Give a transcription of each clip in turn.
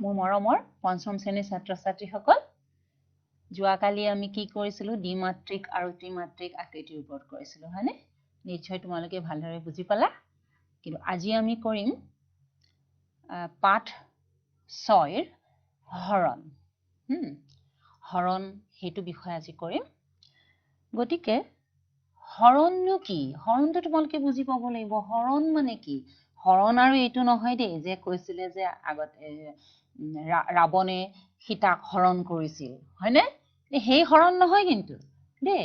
মোৰ মৰমৰ পঞ্চম শ্ৰেণীৰ ছাত্ৰ ছাত্ৰীসকল যোৱাকালি আমি কি কৰিছিলো দ্বিমাত্ৰিক আৰু ত্ৰিমাত্ৰিক আকৃতিৰ ওপৰত কৰিছিলো হয়নে নিশ্চয় তোমালোকে ভালদৰে বুজি পালা কিন্তু আজি আমি কৰিম পাঠ 6 ৰ হৰণ হৰণ হেতু বিষয় আজি কৰিম গতিকে হৰণনো কি হৰণটো তোমালোকে বুজি পাব লাগিব হৰণ মানে কি হৰণ আৰু এইটো নহয় দেই যে কৈছিলে যে আগতে ৰাৱণে সীতাক হৰণ কৰিছিল হয়নে সেই হৰণ নহয় কিন্তু দে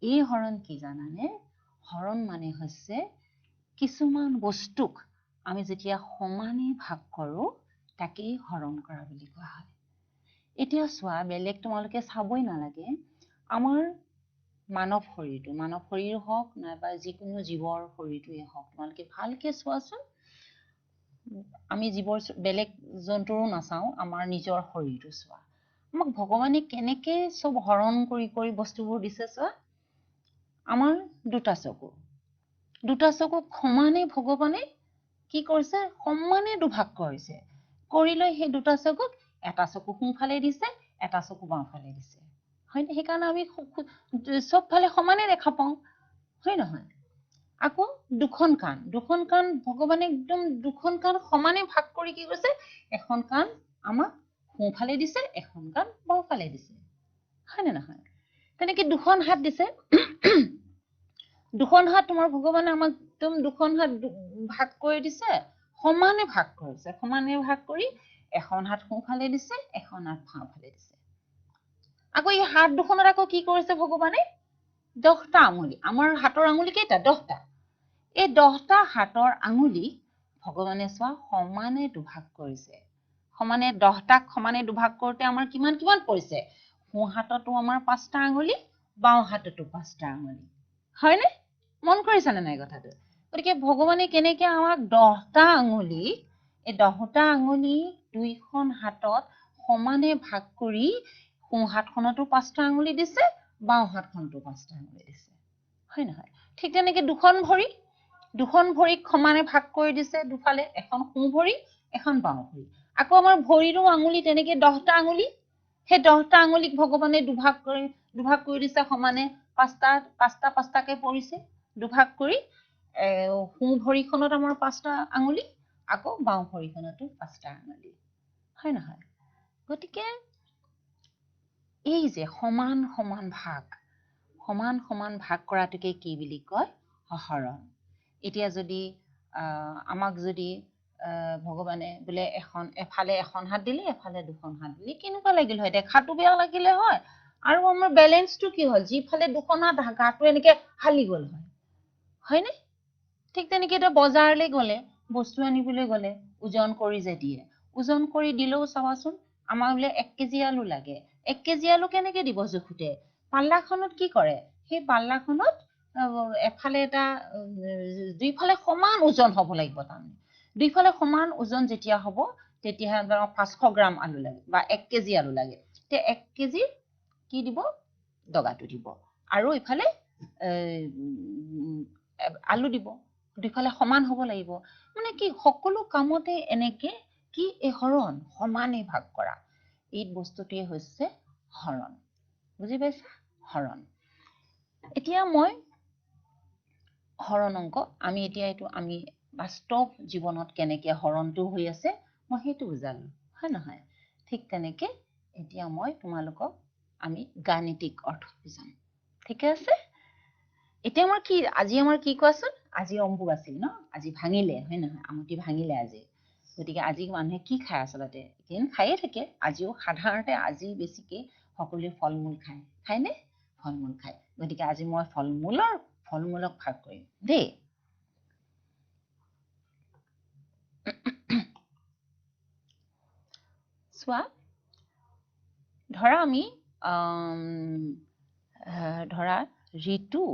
এই হৰণ কি জানানে হৰণ মানে হৈছে কিছুমান বস্তুক আমি যেতিয়া সমানে ভাগ কৰো তাকেই হৰণ কৰা বুলি কোৱা হয় এতিয়া চোৱা বেলেগ তোমালোকে চাবই নালাগে আমাৰ মানৱ শৰীৰ হওক নাইবা যিকোনো জীৱৰ শৰীৰটোৱে হওক তোমালোকে ভালকে চোৱাচোন আমি জীৱৰ বেলেগ জন্তুৰো নাচাও আমাৰ নিজৰ শৰীৰটো চোৱা আমাক ভগৱানে কেনেকে সব হৰণ কৰি বস্তুবোৰ দিছে চোৱা আমাৰ দুটা চকু সমানে ভগৱানে কি কৰিছে সমানে দুভাগ কৰিছে কৰি লৈ সেই দুটা চকুক এটা চকু সোঁফালে দিছে এটা চকু বাওঁফালে দিছে হয়নে সেইকাৰণে আমি সব ফালে সমানে দেখা পাওঁ হয় নহয় আকৌ দুখন কাণ ভগৱানে একদম দুখন কাণ সমানে ভাগ কৰি কি কৈছে এখন কাণ আমাক সোঁফালে দিছে এখন কাণ বাওঁফালে দিছে হয় নে নহয় তেনেকে দুখন হাত দিছে দুখন হাত তোমাৰ ভগৱানে আমাক একদম দুখন হাত ভাগ কৰি দিছে সমানে ভাগ কৰিছে সমানে ভাগ কৰি এখন হাত সোঁফালে দিছে এখন হাত বাওঁফালে দিছে আকৌ এই হাত দুখনত আকৌ কি কৰিছে ভগৱানে 10টা আঙুলি আমাৰ হাতৰ আঙুলি কেইটা 10টা এই 10টা হাতৰ আঙুলি ভগৱানে চোৱা সমানে দুভাগ কৰিছে সমানে 10টাক সমানে দুভাগ কৰোতে আমাৰ কিমান পৰিছে সোঁ হাততো আমাৰ 5টা আঙুলি বাওঁ হাততো 5টা আঙুলি হয়নে মন কৰিছানে নাই কথাটো গতিকে ভগৱানে কেনেকে আমাক 10টা আঙুলি এই 10টা আঙুলি দুইখন হাতত সমানে ভাগ কৰি সোঁ হাতখনতো 5টা আঙুলি দিছে বাওঁ হাতখনতো 5টা আঙুলি দিছে হয় নহয় ঠিক তেনেকে দুখন ভৰিক সমানে ভাগ কৰি দিছে দুফালে এখন সোঁ ভৰি এখন বাওঁ ভৰি আকৌ আমাৰ ভৰিৰো আঙুলি তেনেকে 10টা আঙুলি সেই 10টা আঙুলিক ভগৱানে দুভাগ কৰি দিছে সমানে পাঁচটাকে পৰিছে দুভাগ কৰি সোঁ ভৰিখনত আমাৰ 5টা আঙুলি আকৌ বাওঁ ভৰিখনতো 5টা আঙুলি হয় নহয় গতিকে এই যে সমান ভাগ কৰাটোকে কি বুলি কয় হৰণ এতিয়া যদি আমাক যদি ভগৱানে বোলে এফালে এখন হাত দিলে এফালে দুখন হাত দিলে কেনেকুৱা লাগিল হয় দেখাটো বেয়া লাগিলে হয় আৰু আমাৰ বেলেন্সটো কি হ'ল যিফালে দুখন হাত গাটো এনেকে হালি গ'ল হয়নে ঠিক তেনেকে এটা বজাৰলৈ গ'লে বস্তু আনিবলৈ গ'লে ওজন কৰি যে দিয়ে ওজন কৰি দিলেও চাবাচোন আমাক বোলে 1 কেজি আলু লাগে 1 কেজি আলু কেনেকে দিব জোখোতে পাল্লাখনত কি কৰে সেই পাল্লাখনত এফালে এটা দুইফালে সমান ওজন হ'ব লাগিব তাৰমানে দুইফালে সমান ওজন যেতিয়া হ'ব তেতিয়া 500 গ্ৰাম আলু লাগে বা 1 কেজি আলু লাগে তে 1 কেজি কি দিব দগাটো দিব আৰু ইফালে আলু দিব দুইফালে সমান হ'ব লাগিব মানে কি সকলো কামতে এনেকে কি এই হৰণ সমানে ভাগ কৰা এই বস্তুটোৱে হৈছে হৰণ বুজি পাইছা হৰণ এতিয়া মই হৰণ অংক আমি এতিয়া এইটো আমি বাস্তৱ জীৱনত কেনেকে হৰণটো হৈ আছে মই সেইটো বুজালো হয় নহয় ঠিক তেনেকে এতিয়া মই তোমালোকক আমি গাণিতিক অৰ্থ বুজাম ঠিক আছে এতিয়া আজি আমাৰ কি কোৱাচোন আজি অম্বু আছিল ন আজি ভাঙিলে হয় নহয় আমটি ভাঙিলে আজি গতিকে আজি মানুহে কি খায় আচলতে দিন খায়ে থাকে আজিও সাধাৰণতে আজি বেছিকে সকলোৱে ফল মূল খায়নে ফল মূল খায় গতিকে আজি মই ফল মূলক ভাগ কৰিম দেই চোৱা ধৰা আমি ধৰা ঋতু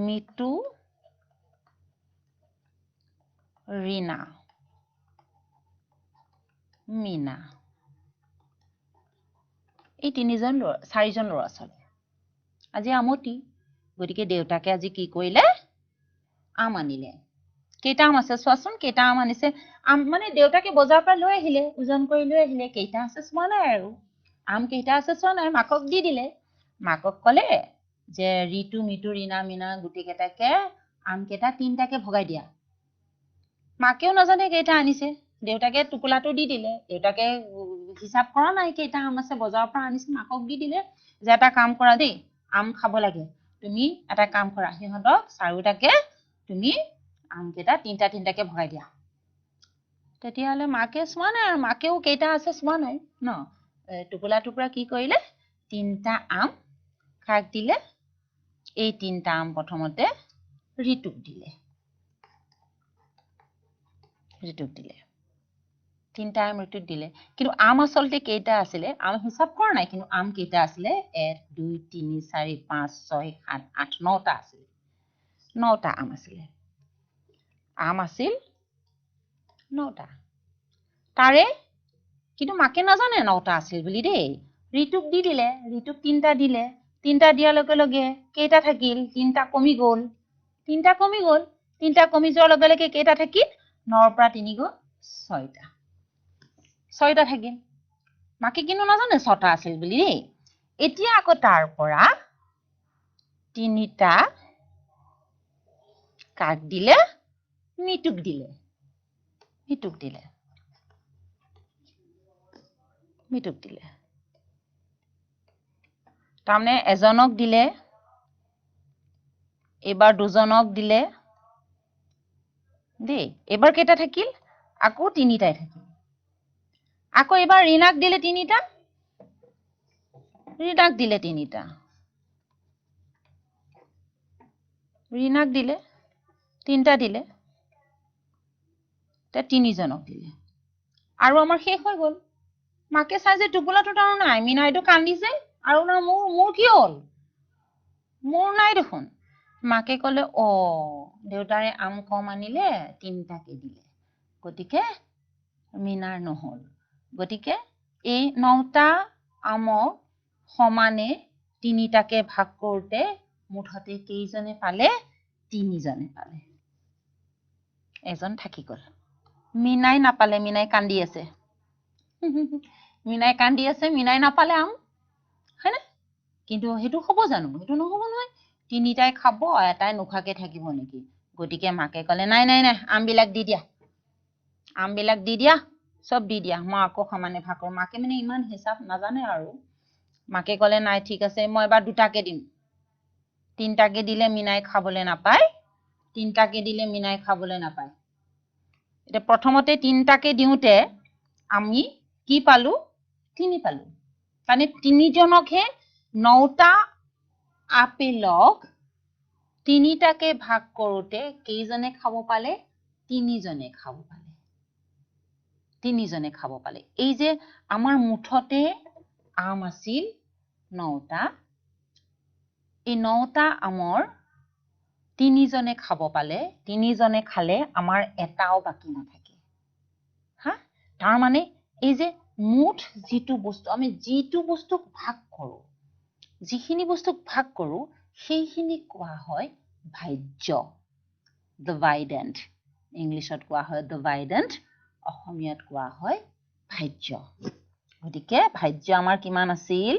মিতু ৰীনা মীনা এই 4জন ল'ৰা ছোৱালী আজি আমতি গতিকে দেউতাকে আজি কি কৰিলে আম আনিলে কেইটা আম আছে চোৱাচোন কেইটা আম আনিছে আম মানে দেউতাকে বজাৰৰ পৰা লৈ আহিলে ওজন কৰি লৈ আহিলে কেইটা আছে চোৱা নাই আৰু আম কেইটা আছে চোৱা নাই মাকক দি দিলে মাকক ক'লে যে ৰিতু মিতু ৰীনা মিনা গুটি কেইটাকে আম কেইটা তিনটাকে ভগাই দিয়া মাকেও নাজানে কেইটা আনিছে দেউতাকে টুকুলাটো দি দিলে দেউতাকে হিচাপ কৰা নাই কেইটা আম আছে বজাৰৰ পৰা আনিছে মাকক দি দিলে যে এটা কাম কৰা দেই আম খাব লাগে তুমি এটা কাম কৰা সিহঁতক চাৰিটাকে তুমি আম কেইটা তিনটাকে ভগাই দিয়া তেতিয়াহলে মাকে চোৱা নাই আৰু মাকেও কেইটা আছে চোৱা নাই ন টুকুলা টুকুৰা কি কৰিলে তিনটা আম কাক দিলে এই তিনটা আম প্ৰথমতে ঋতুক দিলে তিনটা আম ঋতুক দিলে কিন্তু আম আচলতে কেইটা আছিলে আম হিচাপ কৰা নাই কিন্তু আম কেইটা আছিলে 1 2 3 4 5 6 7 8 9টা আছিলে 9টা আম আছিলে আম আছিল 9টা তাৰে কিন্তু মাকে নাজানে 9টা আছিল বুলি দেই ঋতুক দি দিলে ঋতুক তিনটা দিলে তিনটা দিয়াৰ লগে লগে কেইটা থাকিল তিনটা কমি গ'ল তিনটা কমি যোৱাৰ লগে লগে কেইটা থাকিল 9ৰ পৰা 3 গ'ল 6টা থাকিল মাকে কিন্তু নাজানে 6টা আছিল বুলি দেই এতিয়া আকৌ তাৰ পৰা তিনিটা কাক দিলে মিতুক দিলে তাৰমানে এজনক দিলে এবাৰ দুজনক দিলে দেই এবাৰ কেইটা থাকিল আকৌ তিনিটাই থাকিল আকৌ এবাৰ ৰীনাক দিলে তিনিটা ৰীনাক দিলে তিনটা দিলে তে তিনিজনক দিলে আৰু আমাৰ শেষ হৈ গ'ল মাকে চাই যে টুকুলাটো তাৰ নাই মিনাইটো কান্দিছে আৰু না মোৰ কি হ'ল মোৰ নাই দেখোন মাকে ক'লে অ দেউতাৰে আম কম আনিলে তিনটাকে দিলে গতিকে মিনাৰ নহল গতিকে এই 9টা আমক সমানে তিনিটাকে ভাগ কৰোতে মুঠতে কেইজনে পালে তিনিজনে পালে এজন থাকি গ'ল মিনাই নাপালে মিনাই কান্দি আছে মিনাই নাপালে আম হয়নে কিন্তু হেতু হ'ব জানো হেতু নহব নহয় তিনিটাই খাব এটাই নোখাকে থাকিব নেকি গতিকে মাকে ক'লে নাই আমবিলাক দি দিয়া সব দি দিয়া মই আকৌ সমানে ভাগ কৰোঁ মাকে মানে ইমান হিচাপ নাজানে আৰু মাকে ক'লে নাই ঠিক আছে মই এবাৰ দুটাকে দিম তিনটাকে দিলে মিনাই খাবলৈ নাপায় এটা প্ৰথমতে তিনটাকে দিওঁতে আমি কি পালো তিনি পালো মানে তিনিজনকহে 9টা আপেলক তিনিটাকে ভাগ কৰোতে কেইজনে খাব পালে তিনিজনে খাব পালে এই যে আমাৰ মুঠতে আম আছিল 9টা এই 9টা আমৰ তিনিজনে খাব পালে তিনিজনে খালে আমাৰ এটাও বাকি নাথাকে হা তাৰ মানে এই যে মুঠ যিটো বস্তু আমি যিটো বস্তুক ভাগ কৰো যিখিনি বস্তুক ভাগ কৰো সেইখিনি কোৱা হয় ভাজ্য ডিভাইডেণ্ট ইংলিছত কোৱা হয় ডিভাইডেণ্ট অসমীয়াত কোৱা হয় ভাজ্য গতিকে ভাজ্য আমাৰ কিমান আছিল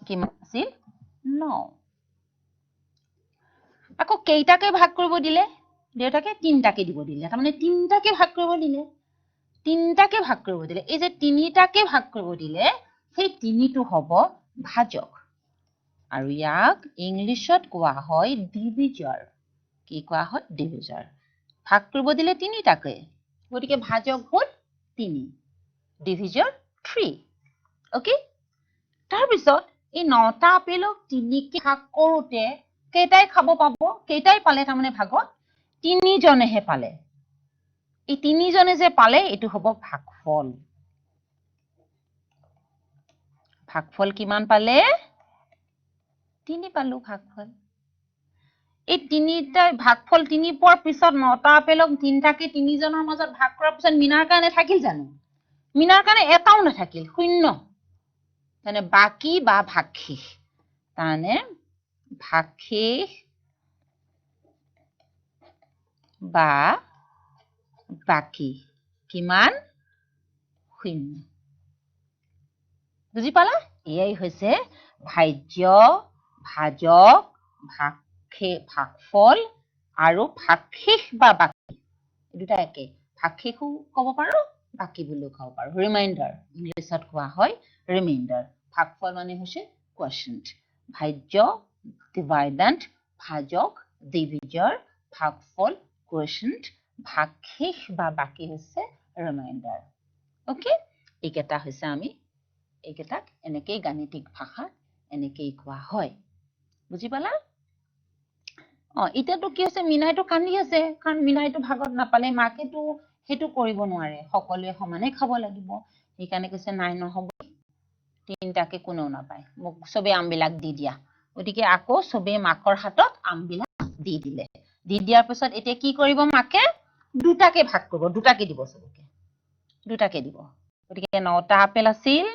কিমান আছিল 9 আকৌ কেইটাকে ভাগ কৰিব দিলে দেউতাকে তিনটাকে দিব দিলে তাৰমানে তিনটাকে ভাগ কৰিব দিলে এই যে তিনিটাকে ভাগ কৰিব দিলে সেই তিনিটো হ'ব ভাজক আৰু ইয়াক ইংলিছত কোৱা হয় ডিভিজাৰ কি কোৱা হয় ডিভিজাৰ ভাগ কৰিব দিলে তিনিটাকে গতিকে ভাজক হ'ল 3 ডিভিজাৰ 3 ওকে তাৰ পিছত এই 9টা আপেলক 3কে ভাগ কৰোতে কেইটাই খাব পাব কেইটাই পালে তাৰমানে ভাগত তিনিজনেহে পালে এই তিনিজনে যে পালে এটো হ'ব ভাগফল কিমান পালে 3 পালো ভাগফল এই তিনিটা ভাগফল 3 পোৱাৰ পিছত 9টা আপেলক তিনটাকে তিনিজনৰ মাজত ভাগ কৰাৰ পিছত মিনাৰ কাৰণে থাকিল জানো মিনাৰ কাৰণে এটাও নাথাকিল শূন্য মানে বাকি বা ভাক্ষিক তানে ভাক্ষিক বা বাকি কিমান শূন্য বুজি পালা এয়াই হৈছে ভাজ্য ভাজক ভাগফল আৰু ভাক্ষিক বা বাকি দুটা একে ভাক্ষিকো ক'ব পাৰো বাকি বুলিও ক'ব পাৰো ৰিমাইণ্ডাৰ ইংলিছত কোৱা হয় ৰিমাইণ্ডাৰ ভাগফল মানে হৈছে কোৱেশ্যন্ট ভাজ্য ডিভাইডেণ্ট ভাজক ডিভিজাৰ ভাগফল কোৱেশ্যন্ট ভাক্ষিক বা বাকি হৈছে ৰিমাইণ্ডাৰ ওকে এইকেইটা হৈছে আমি এইকেইটাক এনেকেই গাণিতিক ভাষাত এনেকেই কোৱা হয় বুজি পালা এতিয়াতো কি হৈছে মিনাইটো কান্দি আছে কাৰণ মিনাইটো ভাগত নাপালে মাকেতো সেইটো কৰিব নোৱাৰে সকলোৱে সমানে খাব লাগিব সেইকাৰণে কৈছে নাই নহব তিনটাকে কোনেও নাপায় মোক সবে আমবিলাক দি দিয়া গতিকে আকৌ সবে মাকৰ হাতত আমবিলাক দি দিলে দি দিয়াৰ পিছত এতিয়া কি কৰিব মাকে দুটাকে ভাগ কৰিব দুটাকে দিব সবকে দুটাকে দিব গতিকে 9টা আপেল আছিল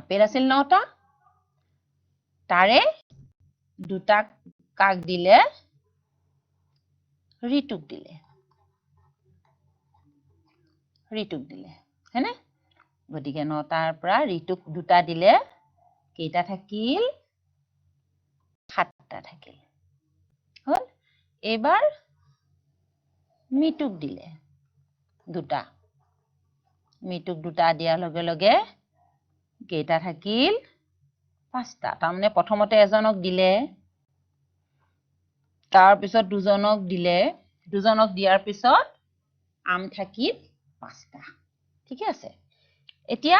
আপেল আছিল 9টা তাৰে দুটা কাক দিলে ঋতুক দিলে হয়নে গতিকে 9টাৰ পৰা ঋতুক দুটা দিলে কেইটা থাকিল 7টা থাকিল হল এবাৰ মিতুক দিলে দুটা মিতুক দুটা দিয়াৰ লগে লগে কেইটা থাকিল 5টা তাৰমানে প্ৰথমতে এজনক দিলে তাৰ পিছত দুজনক দিলে দুজনক দিয়াৰ পিছত আম থাকিল 5টা ঠিক আছে এতিয়া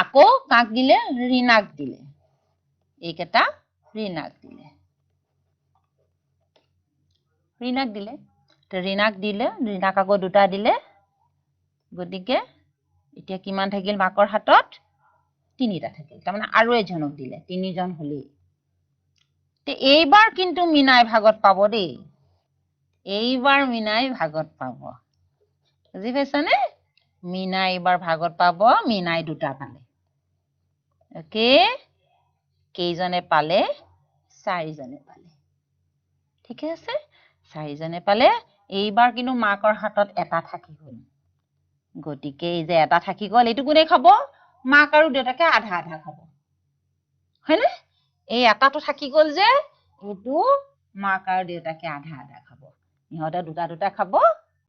আকৌ কাক দিলে ঋণাক দিলে এইকেইটা ঋণাক দিলে ঋণাক আকৌ দুটা দিলে গতিকে এতিয়া কিমান থাকিল মাকৰ হাতত 3টা থাকিল তাৰমানে আৰু এজনক দিলে 3জন হলেই তে এইবাৰ কিন্তু মিনাই ভাগত পাব দেই এইবাৰ মিনাই ভাগত পাব বুজি পাইছানে মিনাই এইবাৰ ভাগত পাব মিনাই দুটা পালে ওকে কেইজনে পালে 4জনে পালে ঠিকে আছে 4জনে পালে এইবাৰ কিন্তু মাকৰ হাতত এটা থাকি গল গতিকে এই যে এটা থাকি গল এইটো কোনে খাব মাক আৰু দেউতাকে আধা আধা খাব হয়নে এই এটাটো থাকি গল যে এইটো মাক আৰু দেউতাকে আধা আধা খাব ইহঁতে দুটা দুটা খাব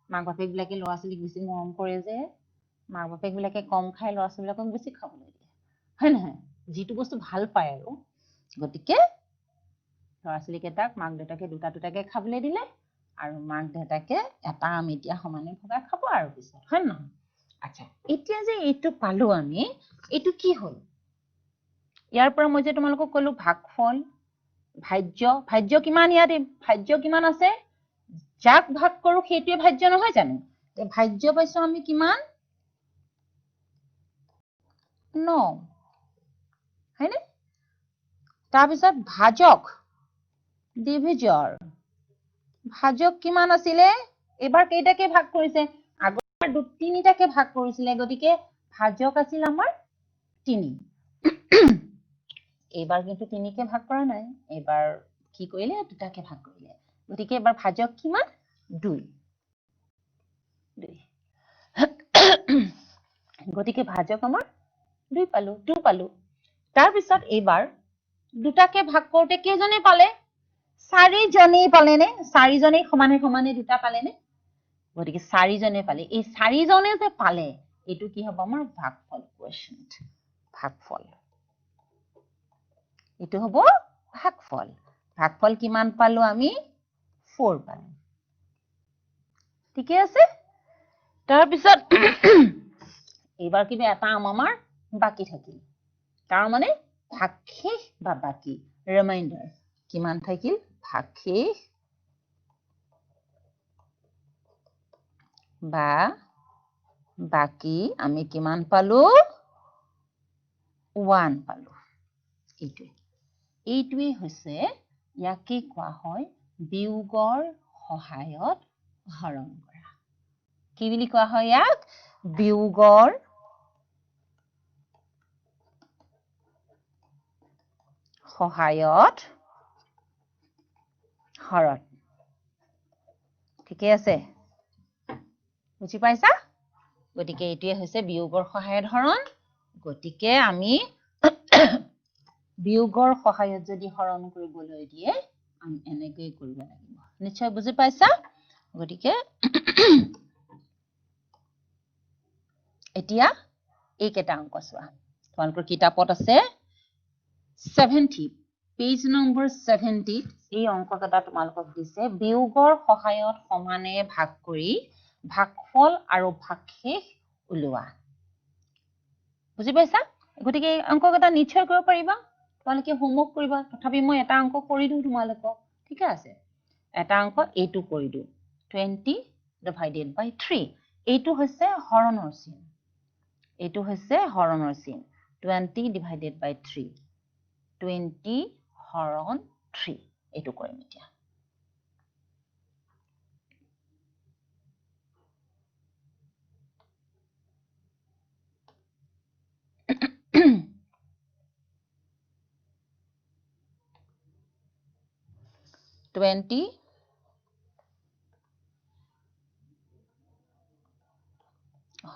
মাক বাপেক বিলাকে ল'ৰা ছোৱালীক বেছি মৰম কৰে যে মাক বাপেক বিলাকে কম খাই ল'ৰা ছোৱালীবিলাকক বেছি খাবলৈ দিয়ে হয় নহয় যিটো বস্তু ভাল পায় আৰু গতিকে ল'ৰা ছোৱালীকেইটাক মাক দেউতাকে দুটা দুটাকে খাবলৈ দিলে আৰু মাক দেউতাকে এটা আম এতিয়া সমানে ভগাই খাব আৰু পিছত হয় নহয় আচ্ছা এতিয়া যে এইটো পালো আমি এইটো কি হল ইয়াৰ পৰা মই যে তোমালোকক কলো ভাগফল ভাজ্য কিমান ইয়াত ভাজ্য কিমান আছে যাক ভাগ কৰো সেইটোৱে ভাজ্য নহয় জানো ভাজ্য পাইছো আমি কিমান 9 হয়নে তাৰপিছত ভাজক ডিভিজৰ ভাজক কিমান আছিলে এবাৰ কেইটাকে ভাগ কৰিছে আগৰ 3টাকে ভাগ কৰিছিলে গতিকে ভাজক আছিল আমাৰ 3 এইবাৰ কিন্তু 3কে ভাগ কৰা নাই এবাৰ কি কৰিলে দুটাকে ভাগ কৰিলে গতিকে এবাৰ ভাজক কিমান 2 গতিকে ভাজক আমাৰ 2 পালো তাৰ পিছত এইবাৰ দুটাকে ভাগ কৰোতে কেইজনে পালে 4জনেই পালে নে 4জনেই সমানে সমানে দুটা পালে নে গতিকে 4জনে পালে এই 4জনে যে পালে এইটো কি হ'ব আমাৰ ভাগফল কোৱেশ্যন্ট ভাগফল এইটো হ'ব ভাগফল কিমান পালো আমি 4 পালো ঠিকে আছে তাৰ পিছত এইবাৰ কিবা এটা আম আমাৰ বাকি থাকিল তাৰ মানে ভাগশেষ বা বাকি ৰিমাইণ্ডাৰ কিমান থাকিল ভাগশেষ বা বাকি আমি কিমান পালো 1 পালো এইটোৱে হৈছে ইয়াকে কোৱা হয় বিয়োগৰ সহায়ত হৰণ কৰা কি বুলি কোৱা হয় ইয়াক বিয়োগৰ সহায়ত হৰণ ঠিকে আছে বুজি পাইছা গতিকে এইটোৱে হৈছে বিয়োগৰ সহায়ত হৰণ গতিকে আমি বিয়োগৰ সহায়ত যদি হৰণ কৰিবলৈ দিয়ে আমি এনেকৈ কৰিব লাগিব নিশ্চয় বুজি পাইছা গতিকে এতিয়া এই কেটা অংক চোৱা তোমালোকৰ কিতাপত আছে 70 পেজ নম্বৰ 70 এই অংক কেটা তোমালোকক দিছে বিয়োগৰ সহায়ত সমানে ভাগ কৰি ভাগফল আৰু ভাগশেষ উলিওৱা বুজি পাইছা গতিকে অংক কেটা নিশ্চয় কৰিব পাৰিবা তোমালোকে হোমৱৰ্ক কৰিবা তথাপি মই এটা অংক কৰি দিম তোমালোকক ঠিক আছে এটা অংক এইটো কৰি দিও 20 divided by 3 এইটো হৈছে হৰণৰ চিন এইটো হৈছে হৰণৰ চিন 20 divided by 3 20 হৰণ 3 এইটো কৰিম এতিয়া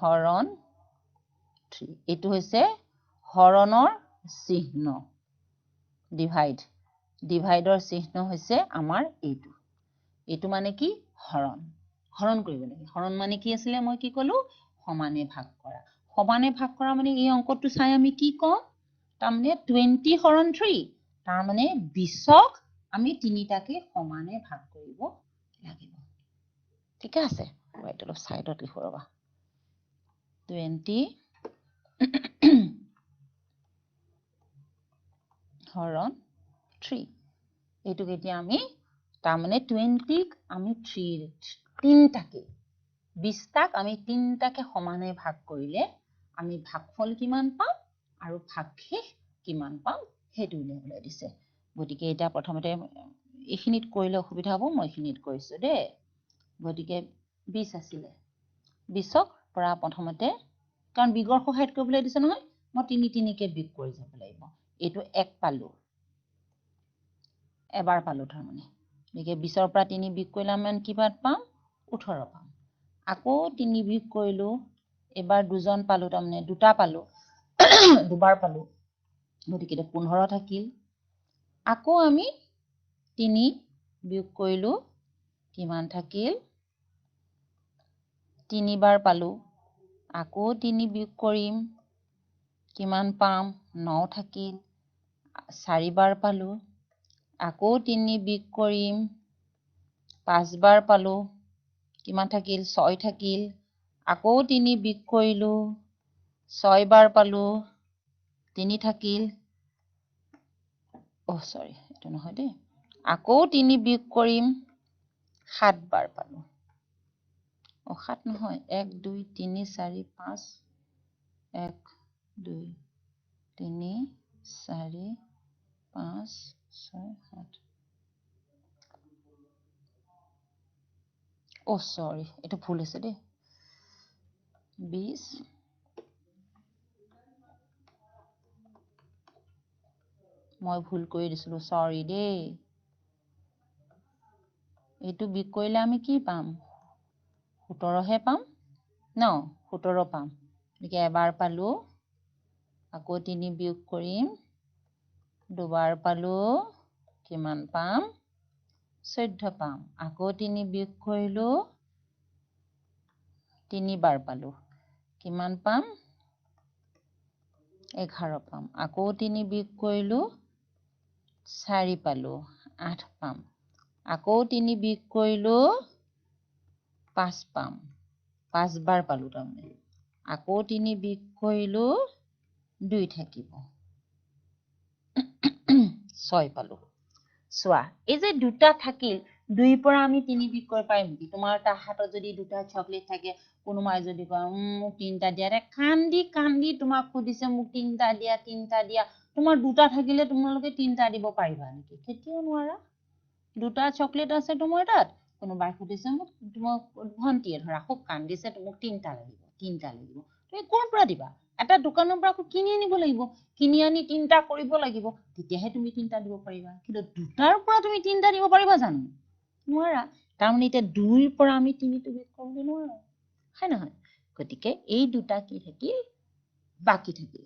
হৰণ 3 এইটো হৈছে হৰণৰ চিহ্ন ডিভাইডৰ চিহ্ন হৈছে আমাৰ এইটো মানে কি হৰণ কৰিব লাগে হৰণ মানে কি আছিলে মই কি কলো সমানে ভাগ কৰা মানে এই অংকটো চাই আমি কি কম তাৰমানে 20 হৰণ 3 তাৰমানে 20ক আমি তিনিটাকে সমানে ভাগ কৰিব লাগিব ঠিক আছে ৰাইট অলপ সাইডত লিখো ৰবা 20 হৰণ 3 এইটো কেতিয়া আমি তাৰমানে 20ক আমি 3টাকে 20টাক আমি 3টাকে সমানে ভাগ কৰিলে আমি ভাগফল কিমান পাম আৰু ভাগশেষ কিমান পাম হেতু উলিয়াবলৈ দিছে গতিকে এটা প্ৰথমতে এইখিনিত কৰিলে অসুবিধা হ'ব মই এইখিনিত কৰিছো দে গতিকে 20 আছিল 20ক পৰা প্ৰথমতে কাৰণ বিগৰ সহায়ত কৰিবলৈ দিছে নহয় মই 3 কে বিগ কৰি যাব লাগিব এইটো 1 পালো এবাৰ পালো তাৰমানে গতিকে 20ৰ পৰা 3 বিগ কৰিলে আমি কিমান পাম 18 পাম আকৌ 3 বিগ কৰিলো এবাৰ দুজন পালো তাৰমানে দুটা পালো দুবাৰ পালো গতিকে 15 থাকিল আকৌ আমি 3 বিগ কৰিলো কিমান থাকিল 3 বাৰ পালো আকৌ 3 বিগ কৰিম কিমান পাম 9 থাকিল 4 বাৰ পালো আকৌ 3 বিগ কৰিম 5 বাৰ পালো কিমান থাকিল 6 থাকিল আকৌ 3 বিগ কৰিলো 6 বাৰ পালো 3 থাকিল সৰি এটো নহয় দে আকৌ 3 বিগ কৰিম 7 বাৰ পালো 7 নহয় 1 2 3 4 5 1 2 3 4 5 6 7 সৰি এটো ভুল আছে দে 20 মই ভুল কৰি দিছিলো সৰি দে এইটো বিগ কৰিলে আমি কি পাম 17 হে পাম ন 17 পাম গতিকে এবাৰ পালো আকৌ 3 বিয়োগ কৰিম দুবাৰ পালো কিমান পাম 14 পাম আকৌ 3 বিয়োগ কৰিলো 3 বাৰ পালো কিমান পাম 11 পাম আকৌ 3 বিয়োগ কৰিলো 4 পালো 8 পাম আকৌ 3 বিয়োগ কৰিলো 5 পাম 5 বাৰ পালো তাৰমানে আকৌ 3 বিয়োগ কৰিলো 2 থাকিব 6 পালো চোৱা এই যে দুটা থাকিল 2 পৰা আমি 3 বিয়োগ কৰিব পাৰিম কি তোমাৰ তা হাতত যদি দুটা চকলেট থাকে কোনোবাই যদি কয় মোক 3টা দিয়া ৰে কান্দি তোমাক খুদিছে মোক 3টা দিয়া তোমাৰ দুটা থাকিলে তোমালোকে 3টা দিব পাৰিবা নেকি কেতিয়াও নোৱাৰা দুটা চকলেট আছে তোমাৰ তাত কোনোবাই সুধিছে তোমাক ভণ্টিয়ে ধৰা খুব কান্দিছে তোমাক 3টা লাগিব তুমি ক'ৰ পৰা দিবা এটা দোকানৰ পৰা কিনি আনিব লাগিব কিনি আনি 3টা কৰিব লাগিব তেতিয়াহে তুমি 3টা দিব পাৰিবা কিন্তু দুটাৰ পৰা তুমি 3টা দিব পাৰিবা জানো নোৱাৰা তাৰমানে এতিয়া 2ৰ পৰা আমি 3টো বিয়োগ কৰিব নোৱাৰো হয় নহয় গতিকে এই দুটা কি থাকিল বাকি থাকিল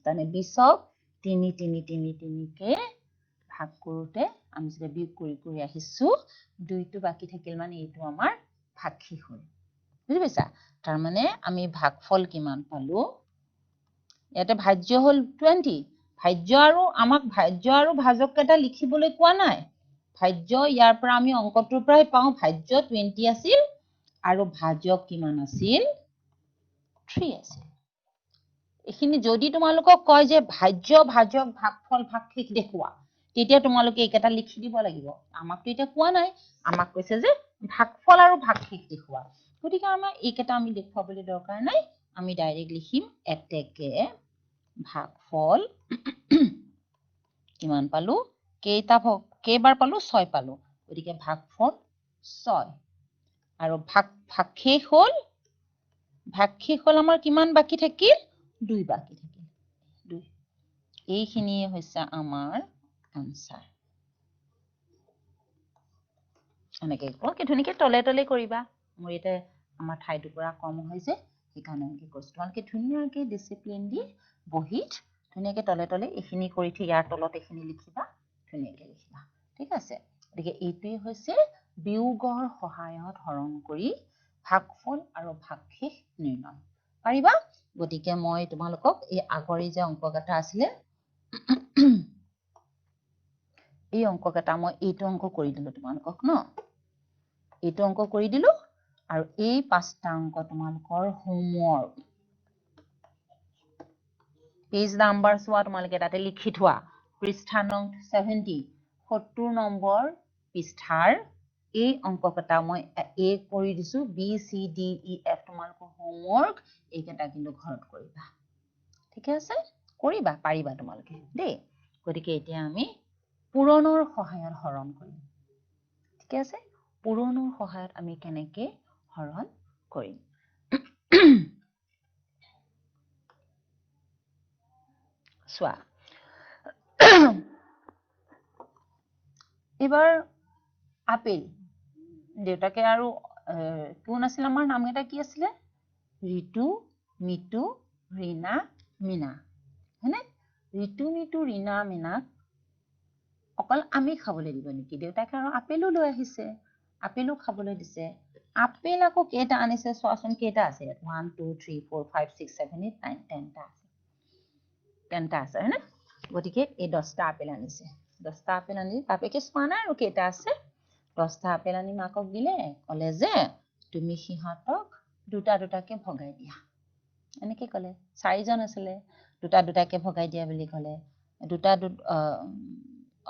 তাৰমানে 20ক 3 কে ভাগ কৰোতে আমি যেটা বিয়োগ কৰি আহিছো 2টো বাকি থাকিল মানে এইটো আমাৰ ভাগশেষ হ'ল বুজি পাইছা তাৰ মানে আমি ভাগফল কিমান পালো ইয়াতে ভাজ্য হল 20 ভাজ্য আৰু আমাক ভাজ্য আৰু ভাজক কেটা লিখিবলৈ কোৱা নাই ভাজ্য ইয়াৰ পৰা আমি অংকটোৰ পৰাই পাওঁ ভাজ্য 20 আছিল আৰু ভাজক কিমান আছিল 3 আছিল এখিনি যদি তোমালোকক কয় যে ভাজ্য ভাজক ভাগফল ভাগশেষ দেখুৱা তেতিয়া তোমালোকে এইকেটা লিখি দিব লাগিব আমাকতো এটা কোৱা নাই আমাক কৈছে যে ভাগফল আৰু ভাগশেষ দেখুৱা গতিকে আমাৰ এইকেটা আমি দেখুৱাবলৈ দৰকাৰ নাই আমি ডাইৰেক্ট লিখিম এতেকে ভাগফল কিমান পালো কেইবাৰ পালো 6 পালো গতিকে ভাগফল 6 আৰু ভাগশেষ হল আমাৰ কিমান বাকি থাকিল 2 বাকি থাকিল 2 এইখিনিয়ে হৈছে আমাৰ আনসাৰ এনেকে ধুনীয়াকে তলে তলে কৰিবা মোৰ এটা আমাৰ ঠাই টুকুৰা কম হৈছে সেইকাৰণে কি কৈছো তোমালোকে ধুনীয়াকে ডিসিপ্লিন দি বহিত ধুনীয়াকে তলে তলে এইখিনি কৰি থি ইয়াৰ তলত এইখিনি লিখিবা ধুনীয়াকে লিখিবা ঠিক আছে গতিকে এইটোই হৈছে বিয়োগৰ সহায়ত হৰণ কৰি ভাগফল আৰু ভাগশেষ নিৰ্ণয় পাৰিবা গতিকে মই তোমালোকক এই আগৰি যে অংককেটা আছিলে এই অংককেটা মই এইটো অংক কৰি দিলো তোমালোকক ন এইটো অংক কৰি দিলো আৰু এই 5টা অংক তোমালোকৰ হোমৱৰ্ক পেজ নাম্বাৰ চোৱা তোমালোকে তাতে লিখি থোৱা পৃষ্ঠা নং 70 70 নম্বৰ পৃষ্ঠাৰ এই অংককেটা মই এ কৰি দিছো বি সি ডি ই এফ তোমালোকৰ হোমৱৰ্ক এইকেটা কিন্তু ঘৰত কৰিবা ঠিক আছে কৰিবা পাৰিবা তোমালোকে দেই গতিকে এতিয়া আমি পূৰণৰ সহায়ত হৰণ কৰিম ঠিক আছে পূৰণৰ সহায়ত আমি কেনেকে হৰণ কৰিম চোৱা এবাৰ আপেল দেউতাকে আৰু কোন আছিল আমাৰ নামকেইটা কি আছিলে ঋতু মিতু ৰীনা মিনা হয়নে ঋতু মিতু ৰীনা মিনা অকল আমি খাবলৈ দিব নেকি দেউতাকে আৰু আপেলো লৈ আহিছে আপেলো খাবলৈ দিছে আপেল আকৌ কেইটা আনিছে চোৱাচোন কেইটা আছে 1 2 3 4 5 6 7 8 9 10টা আছে 10টা আছে হয়নে গতিকে এই 10টা আপেল আনিছে 10টা আপেল আনি বাপেকে চোৱা নাই আৰু কেইটা আছে 10টা আপেল আনি মাকক দিলে কলে যে তুমি সিহঁতক দুটা দুটাকে ভগাই দিয়া এনেকে কলে 4জন আছিলে দুটা দুটাকে ভগাই দিয়া বুলি কলে দুটা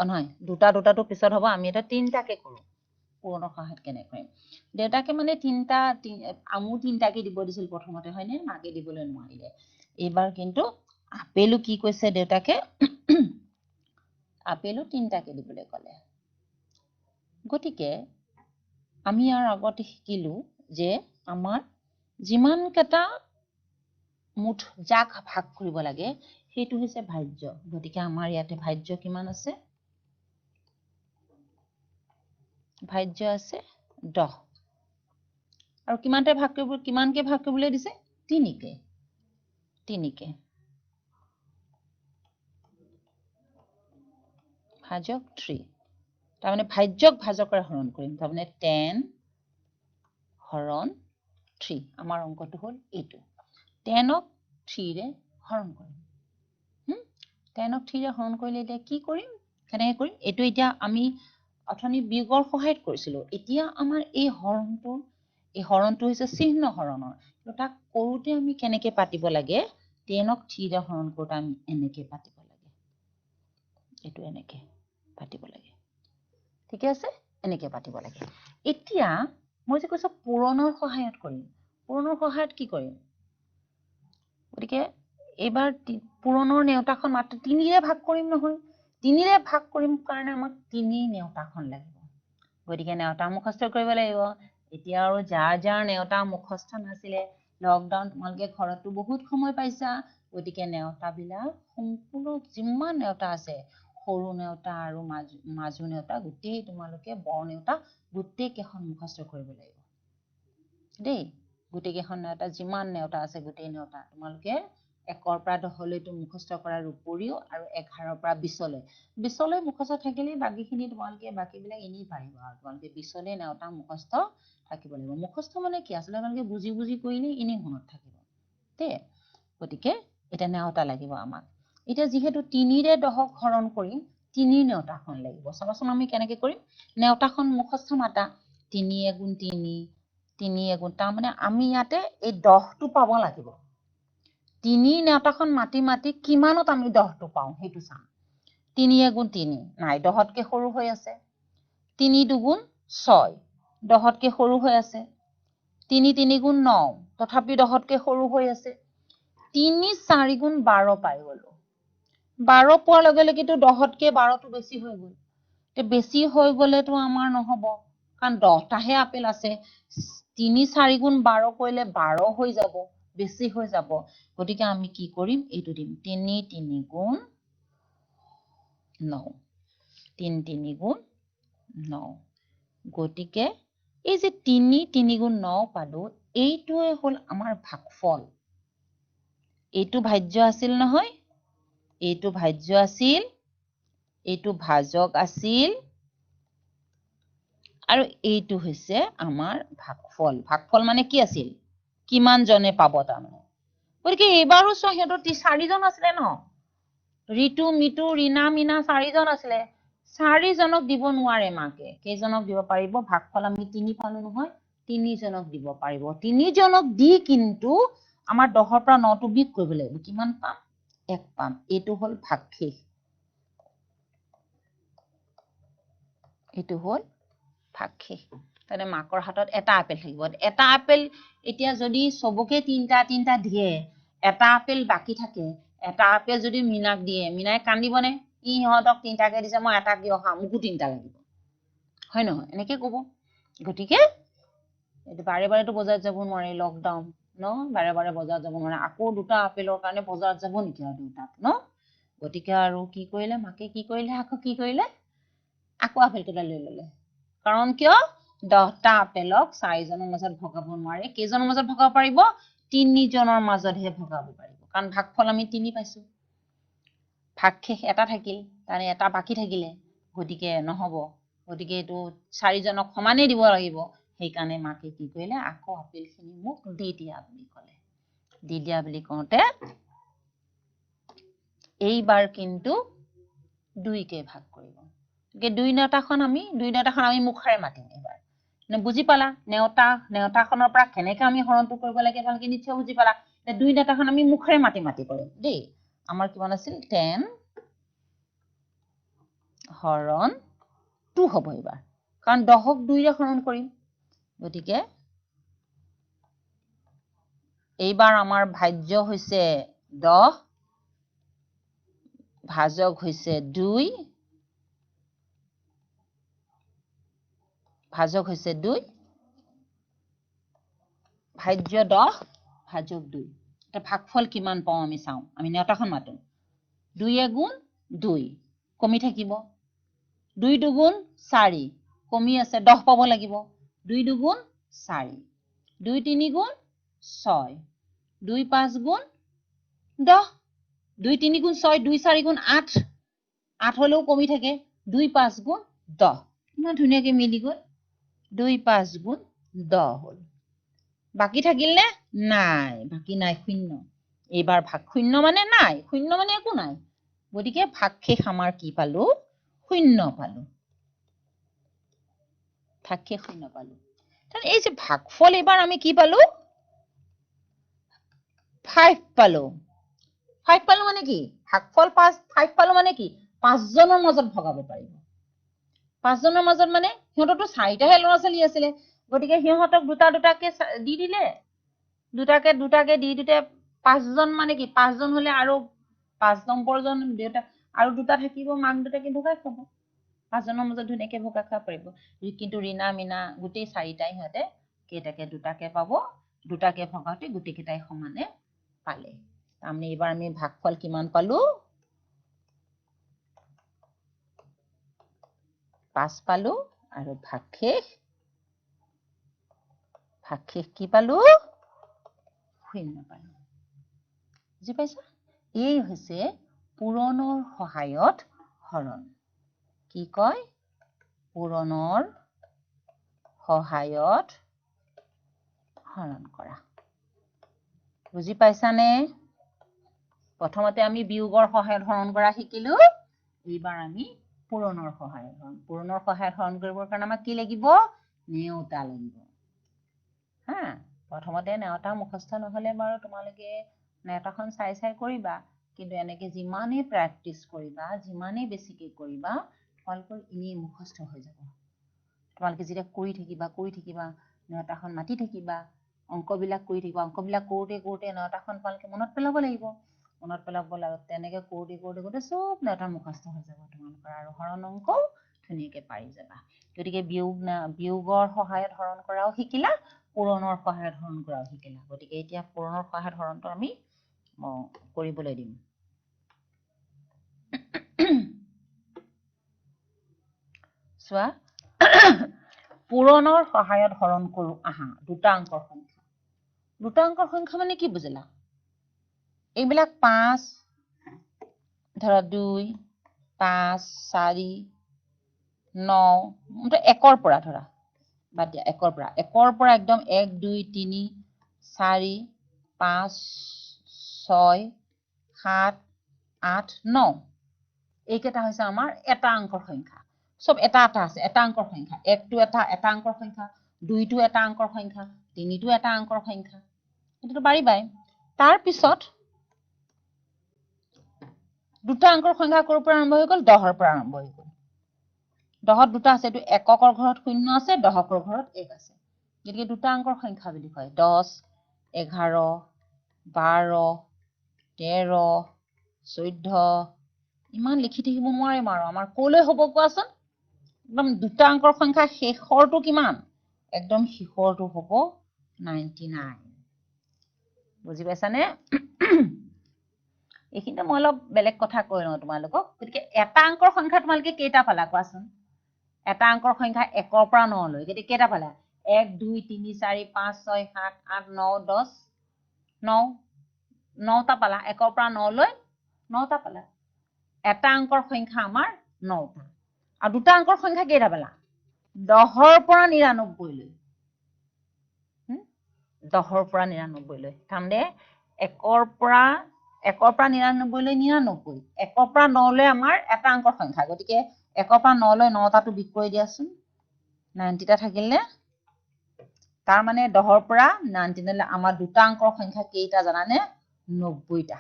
নহয় দুটা দুটাটো পিছত হ'ব আমি এটা 3টাকে কৰো পূৰণৰ সহায়ত কেনে কৰিম দেউতাকে মানে 3টা আমু 3টাকে দিব দিছিল প্ৰথমতে হয়নে মাকে দিবলৈ নোৱাৰিলে এইবাৰ কিন্তু আপেলো কি কৈছে দেউতাকে আপেলো 3টাকে দিবলৈ কলে গতিকে আমি ইয়াৰ আগতে শিকিলো যে আমাৰ যিমান কেটা মুঠ যাক ভাগ কৰিব লাগে সেইটো হৈছে ভাজ্য গতিকে আমাৰ ইয়াতে ভাজ্য কিমান আছে ভাজ্য আছে 10 আৰু কিমানকে ভাগ কৰিবলৈ দিছে 3কে ভাজক 3 তাৰমানে ভাজ্যক ভাজকৰ হৰণ কৰিম তাৰমানে 10 হৰণ 3 আমাৰ অংকটো হ'ল এইটো 10ক 3ৰে হৰণ কৰিম 10ক 3ৰে হৰণ কৰিলে এতিয়া কি কৰিম কেনেকৈ কৰিম এইটো এতিয়া আমি অথনি বিয়োগৰ সহায়ত কৰিছিলো এতিয়া আমাৰ এই হৰণটো হৈছে চিহ্ন হৰণৰ তাক কৰোতে আমি কেনেকৈ পাতিব লাগে 10ক 3ৰে হৰণ কৰোতে আমি এনেকৈ পাতিব লাগে এইটো এনেকৈ পাতিব লাগে ঠিক আছে এনেকৈ পাতিব লাগে এতিয়া মই যে কৈছো পূৰণৰ সহায়ত কৰিম পূৰণৰ সহায়ত কি কৰিম গতিকে এবাৰ পূৰণৰ নেউতাখন মাত্ৰ 3ৰে ভাগ কৰিম নহয় 3ৰে ভাগ কৰিম কাৰণে আমাক 3 নেউতাখন লাগিব গতিকে নেওতা মুখস্থ কৰিব লাগিব এতিয়া আৰু যাৰ যাৰ নেওতা মুখস্থ নাছিলে লকডাউন তোমালোকে ঘৰতো বহুত সময় পাইছা গতিকে নেওতাবিলাক সম্পূৰ্ণ যিমান নেওতা আছে সৰু নেওতা আৰু মাজু নেওতা গোটেই তোমালোকে বৰ নেওতা গোটেই কেইখন মুখস্থ কৰিব লাগিব দেই গোটেই কেইখন নেওতা যিমান নেওতা আছে গোটেই নেওতা তোমালোকে 1ৰ পৰা 10লৈতো মুখস্থ কৰাৰ উপৰিও আৰু 11ৰ পৰা 20লৈ মুখস্থ থাকিলে বাকিখিনি তোমালোকে বাকিবিলাক এনেই পাৰিব আৰু তোমালোকে 20লৈ নেওতা মুখস্থ থাকিব লাগিব মুখস্থ মানে কি আছিলে তোমালোকে বুজি বুজি কৰিলে এনেই মনত থাকিব দেই গতিকে এটা নেওতা লাগিব আমাক এতিয়া যিহেতু 3ৰে 10ক হৰণ কৰিম 3 নেওতাখন লাগিব চাবাচোন আমি কেনেকৈ কৰিম নেওতাখন মুখস্থ মাতা 3 গুণ 3 3 গুণ তাৰ মানে আমি ইয়াতে এই 10টো পাব লাগিব 3 নেওতাখন মাতি মাতি কিমানত আমি 10টো পাওঁ সেইটো চাম 3 গুণ 3 নাই 10তকৈ সৰু হৈ আছে 3 দুগুণ 6 10তকৈ সৰু হৈ আছে 3 গুণ 9 তথাপি 10তকৈ সৰু হৈ আছে 3 4 গুণ 12 পাই গলো 12 পোৱাৰ লগে লগেতো 10তকৈ 12টো বেছি হৈ গল তে বেছি হৈ গলেতো আমাৰ নহব কাৰণ 10টাহে আপেল আছে 3 4 গুণ 12 কৰিলে 12 হৈ যাব বেছি হৈ যাব গতিকে আমি কি কৰিম এইটো দিম 3 3 গুণ 9 3 3 গুণ 9 গতিকে এই যে 3 3 গুণ 9 পালো এইটোৱে হল আমাৰ ভাগফল এইটো ভাজ্য আছিল নহয় এইটো ভাজ্য আছিল এইটো ভাজক আছিল আৰু এইটো হৈছে আমাৰ ভাগফল ভাগফল মানে কি আছিল কিমান জনে পাব তাৰমানে গতিকে এবাৰো চোৱা সিহঁতৰ 4জন আছিলে ন ঋতু মিতু ৰীনা মিনা 4জন আছিলে 4জনক দিব নোৱাৰে মাকে কেইজনক দিব পাৰিব ভাগফল আমি 3 পালো নহয় 3জনক দিব পাৰিব 3জনক দি কিন্তু আমাৰ 10ৰ পৰা 9টো বিয়োগ কৰিব লাগিব কিমান পাম 1 পাম এইটো হল ভাগশেষ এইটো হল ভাগশেষ তাতে মাকৰ হাতত এটা আপেল থাকিব এটা আপেল এতিয়া যদি সবকে 3টা 3টা দিয়ে এটা আপেল বাকি থাকে এটা আপেল যদি মিনাক দিয়ে মিনাই কান্দিবনে ইহঁতক 3টাকে দিছে মই এটা কিয় খাম মোকো 3টা লাগিব হয় নহয় এনেকৈ ক'ব গতিকে এইটো বাৰে বাৰেতো বজাৰত যাব নোৱাৰে লকডাউন ন বাৰে বাৰে বজাৰত যাব নোৱাৰে আকৌ 2টা আপেলৰ কাৰণে বজাৰত যাব নেকি আৰু 2টাত ন গতিকে আৰু কি কৰিলে মাকে কি কৰিলে আকৌ কি কৰিলে আকৌ আপেলকেইটা লৈ ললে কাৰণ কিয় 10টা আপেলক 4জনৰ মাজত ভগাব নোৱাৰে কেইজনৰ মাজত ভগাব পাৰিব 3জনৰ মাজতহে ভগাব পাৰিব কাৰণ ভাগফল আমি 3 পাইছো ভাগশেষ এটা থাকিল তাৰে এটা বাকি থাকিলে গতিকে নহব গতিকে এইটো 4জনক সমানেই দিব লাগিব সেইকাৰণে মাকে কি কৰিলে আকৌ আপেলখিনি মোক দি দিয়া বুলি ক'লে দি দিয়া বুলি কওঁতে এইবাৰ কিন্তু 2কে ভাগ কৰিব গতিকে 2 নেওতাখন আমি মুখেৰে মাতিম এবাৰ বুজি পালা নেওতাখনৰ পৰা কেনেকৈ আমি হৰণটো কৰিব লাগে ভালকৈ নিশ্চয় বুজি পালা 2 নেওতাখন আমি মুখেৰে মাতি মাতি কৰিম দেই আমাৰ কিমান আছিল 10 হৰণ 2 হ'ব এইবাৰ কাৰণ 10ক 2ৰে হৰণ কৰিম গতিকে এইবাৰ আমাৰ ভাজ্য হৈছে 10 ভাজক হৈছে 2 ভাজক হৈছে 2 ভাজ্য 10 ভাজক 2 এটা ভাগফল কিমান পাওঁ আমি চাওঁ আমি নেওতাখন মাতো 2 গুণ 2 কমি থাকিব 2 দুগুণ 4 কমি আছে 10 পাব লাগিব 2 দুগুণ 4 2 3 গুণ 6 2 5 গুণ 10 2 3 গুণ 6 2 4 গুণ 8 8 হলেও কমি থাকে 2 5 গুণ 10 ইমান ধুনীয়াকৈ মিলি গল 2 5 গুণ 10 হল বাকি থাকিল নে নাই বাকি নাই শূন্য এইবাৰ ভাগ শূন্য মানে নাই শূন্য মানে একো নাই গতিকে ভাগশেষ আমাৰ কি পালো শূন্য পালো ভাগশেষ শূন্য পালো তাহলে এই যে ভাগফল এবাৰ আমি কি পালো 5 পালো 5 পালো মানে কি ভাগফল 5 পালো মানে কি 5জনৰ মাজত ভগাব পাৰিব 5জনৰ মাজত মানে সিহঁতৰতো 4টাহে ল'ৰা ছোৱালী আছিলে গতিকে সিহঁতক দুটা দুটাকে দি দিলে দুটাকে দুটাকে দি দিতে 5জন মানে কি 5জন হলে আৰু 5 নম্বৰজন দেউতা আৰু দুটা থাকিব মাক দুটাকে ঢুকাই খাব পাঁচজনৰ মাজত ধুনীয়াকৈ ভোকা খাব পাৰিব কিন্তু ৰীনা মিনা গোটেই চাৰিটাই সিহঁতে কেইটাকে দুটাকে পাব দুটাকে ভগাওঁতে গোটেইকেইটাই সমানে পালে তাৰমানে এইবাৰ আমি ভাগফল কিমান পালো 5 পালো আৰু ভাগশেষ কি পালো 0 পালো বুজি পাইছা এই হৈছে পূৰণৰ সহায়ত হৰণ কি কয় পূৰণৰ সহায়ত হৰণ কৰা বুজি পাইছানে প্ৰথমতে আমি বিয়োগৰ সহায়ত হৰণ কৰা শিকিলো এইবাৰ আমি পূৰণৰ সহায়ত হৰণ কৰিবৰ কাৰণে আমাক কি লাগিব নেওতা লাগিব হা প্ৰথমতে নেওতা মুখস্থ নহলে বাৰু তোমালোকে নেওতাখন চাই কৰিবা কিন্তু এনেকে যিমানেই প্ৰেক্টিছ কৰিবা যিমানেই বেছিকৈ কৰিবা তোমালোকৰ এনেই মুখস্থ হৈ যাব তোমালোকে যেতিয়া কৰি থাকিবা নেওতাখন মাতি থাকিবা অংকবিলাক কৰি থাকিবা অংকবিলাক কৰোঁতে নেওতাখন তোমালোকে মনত পেলাব লাগিব তেনেকে কৰোঁতে চব নেওতা মুখস্থ হৈ যাব তোমালোকৰ আৰু হৰণ অংকও ধুনীয়াকৈ পাৰি যাবা গতিকে বিয়োগৰ সহায়ত হৰণ কৰাও শিকিলা পূৰণৰ সহায়ত হৰণ কৰাও শিকিলা গতিকে এতিয়া পূৰণৰ সহায়ত হৰণটো আমি কৰিবলৈ দিম চোৱা পূৰণৰ সহায়ত হৰণ কৰো আহা দুটা অংকৰ সংখ্যা মানে কি বুজিলা এইবিলাক 5 ধৰা 2 5 4 9 একৰ পৰা ধৰা বাদ দিয়া একৰ পৰা একদম 1 2 3 4 5 6 7 8 9 এইকেইটা হৈছে আমাৰ এটা অংকৰ সংখ্যা সব এটা আছে এটা অংকৰ সংখ্যা 1 টো এটা অংকৰ সংখ্যা 2 টো এটা অংকৰ সংখ্যা 3 টো এটা অংকৰ সংখ্যা এটাটো পাৰিবাই তাৰ পিছত দুটা অংকৰ সংখ্যা ক'ৰ পৰা আৰম্ভ হৈ গ'ল 10 ৰ পৰা আৰম্ভ হৈ গ'ল 10ত দুটা আছে এটো এককৰ ঘৰত 0 আছে দহকৰ ঘৰত 1 আছে গতিকে দুটা অংকৰ সংখ্যা বুলি কয় 10 11 12 13 14 ইমান লিখি থাকিব নোৱাৰিম আৰু আমাৰ ক'লৈ হ'ব কোৱাচোন একদম দুটা অংকৰ সংখ্যা শেষৰটো কিমান একদম শেষৰটো হ'ব 99 বুজি পাইছানে এইখিনিতে মই অলপ বেলেগ কথা কৈ লওঁ তোমালোকক গতিকে এটা অংকৰ সংখ্যা তোমালোকে কেইটা পালা কোৱাচোন এটা অংকৰ সংখ্যা 1 ৰ পৰা 9 লৈ গতিকে কেইটা পালা 1 2 3 4 5 6 7 8 9 10 9টা পালা 1 ৰ পৰা 9 লৈ 9টা পালা এটা অংকৰ সংখ্যা আমাৰ 9টা আৰু দুটা অংকৰ সংখ্যা কেইটা পালা 10 ৰ পৰা 99 লৈ 10 ৰ পৰা 99 লৈ তামনে 1 ৰ পৰা 99 লৈ 99 1 ৰ পৰা 9 লৈ আমাৰ এটা অংকৰ সংখ্যা গতিকে 1 ৰ পৰা 9 লৈ 9টাটো বিক কৰি দিয়াচোন 90টা থাকিলে তাৰ মানে 10 ৰ পৰা 99 লৈ আমাৰ দুটা অংকৰ সংখ্যা কেইটা জানানে 90টা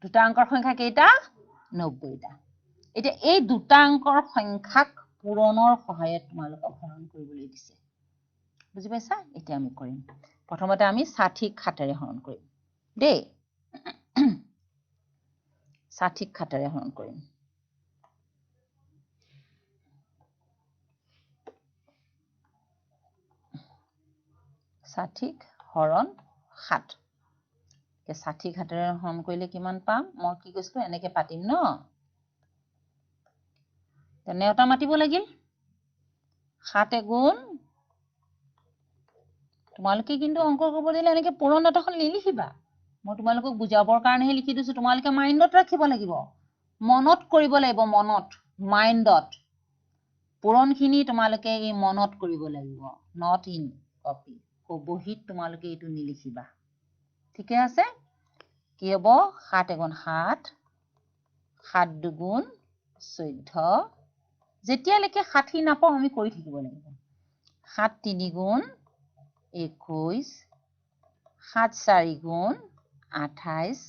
দুটা অংকৰ সংখ্যা কেইটা 90টা এতিয়া এই দুটা অংকৰ সংখ্যাক পূৰণৰ সহায়ত তোমালোকক হৰণ কৰিবলৈ দিছে বুজি পাইছা এতিয়া আমি কৰিম প্ৰথমতে আমি 60 খাতেৰে হৰণ কৰিম দেই 60 খাতেৰে হৰণ কৰিম 60 হৰণ 7 60 খাতেৰে হৰণ কৰিলে কিমান পাম মই কি কৈছিলো এনেকে পাতিম ন নেওতা মাতিব লাগিল 7 গুণ তোমালোকে কিন্তু অংক কৰিব দিলে এনেকে পূৰণ নেওতাখন নিলিখিবা মই তোমালোকক বুজাবৰ কাৰণেহে লিখি দিছো তোমালোকে মাইণ্ডত ৰাখিব লাগিব মনত কৰিব লাগিব মনত মাইণ্ডত পূৰণখিনি তোমালোকে এই মনত কৰিব লাগিব নট ইন কপি বহিত তোমালোকে এইটো নিলিখিবা ঠিকে আছে কি হ'ব 7 গুণ 7 7 দুগুণ 14 যেতিয়ালৈকে 60 নাপাওঁ আমি কৰি থাকিব লাগিব 7 3 গুণ 21 7 4 গুণ 28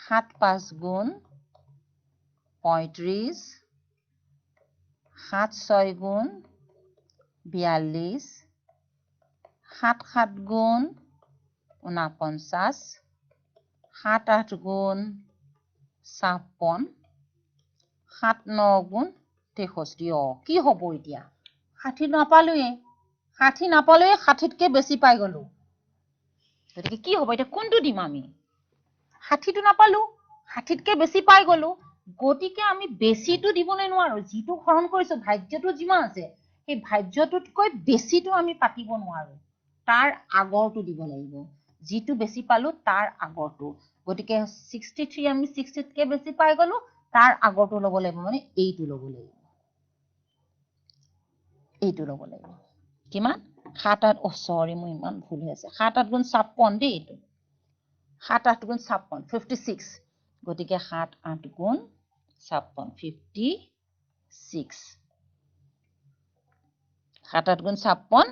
7 5 গুণ 35 7 6 গুণ 42 7 7 গুণ 49 7 8 গুণ 56 7 9 গুণ 63 কি হ'ব এতিয়া 60 নাপালোৱে 60 নাপালোৱে 60তকৈ বেছি পাই গলো গতিকে কি হ'ব এতিয়া কোনটো দিম আমি 60টো নাপালো 60তকৈ বেছি পাই গলো গতিকে আমি বেছিটো দিবলৈ নোৱাৰো যিটো হৰণ কৰিছো ভাজ্যটো যিমান আছে সেই ভাজ্যটোতকৈ বেছিটো আমি পাতিব নোৱাৰো তাৰ আগৰটো দিব লাগিব যিটো বেছি পালো তাৰ আগৰটো গতিকে 63 আমি 60তকৈ বেছি পাই গলো তাৰ আগৰটো ল'ব লাগিব মানে এইটো ল'ব লাগিব কিমান 7 8 সৰি মোৰ ইমান ভুল হৈ আছে 7 8 গুণ 56 দেই এইটো 7 8 গুণ 56 56 গতিকে 7 8 গুণ 56 56 7 8 গুণ 56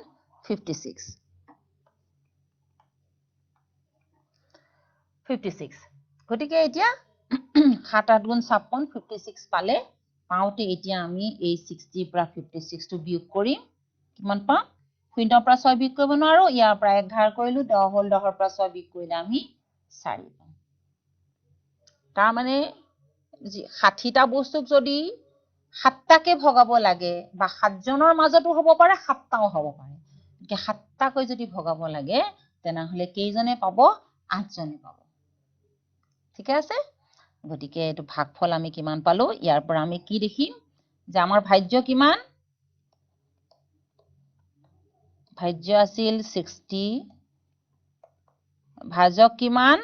56 56 গতিকে এতিয়া 7 8 গুণ 56 56 পালে পাওঁতে এতিয়া আমি এই 60 পৰা 56 টো বিয়োগ কৰিম কিমান পাম 0 পৰা 6 বিয়োগ কৰিব নোৱাৰো ইয়াৰ পৰা 11 কৰিলো 10 হ'ল 10 পৰা 6 বিয়োগ কৰিলে আমি 4 পাম তাৰ মানে 60টা বস্তুক যদি 7টাকে ভগাব লাগে বা 7জনৰ মাজতো হ'ব পাৰে 7টাও হ'ব পাৰে গতিকে 7টাকৈ যদি ভগাব লাগে তেনেহলে কেইজনে পাব 8জনে পাব ঠিক আছে গতিকে এটো ভাগফল আমি কিমান পালো ইয়াৰ পৰা আমি কি দেখিম যে আমাৰ ভাজ্য কিমান ভাজ্য আছিল 60 ভাজক কিমান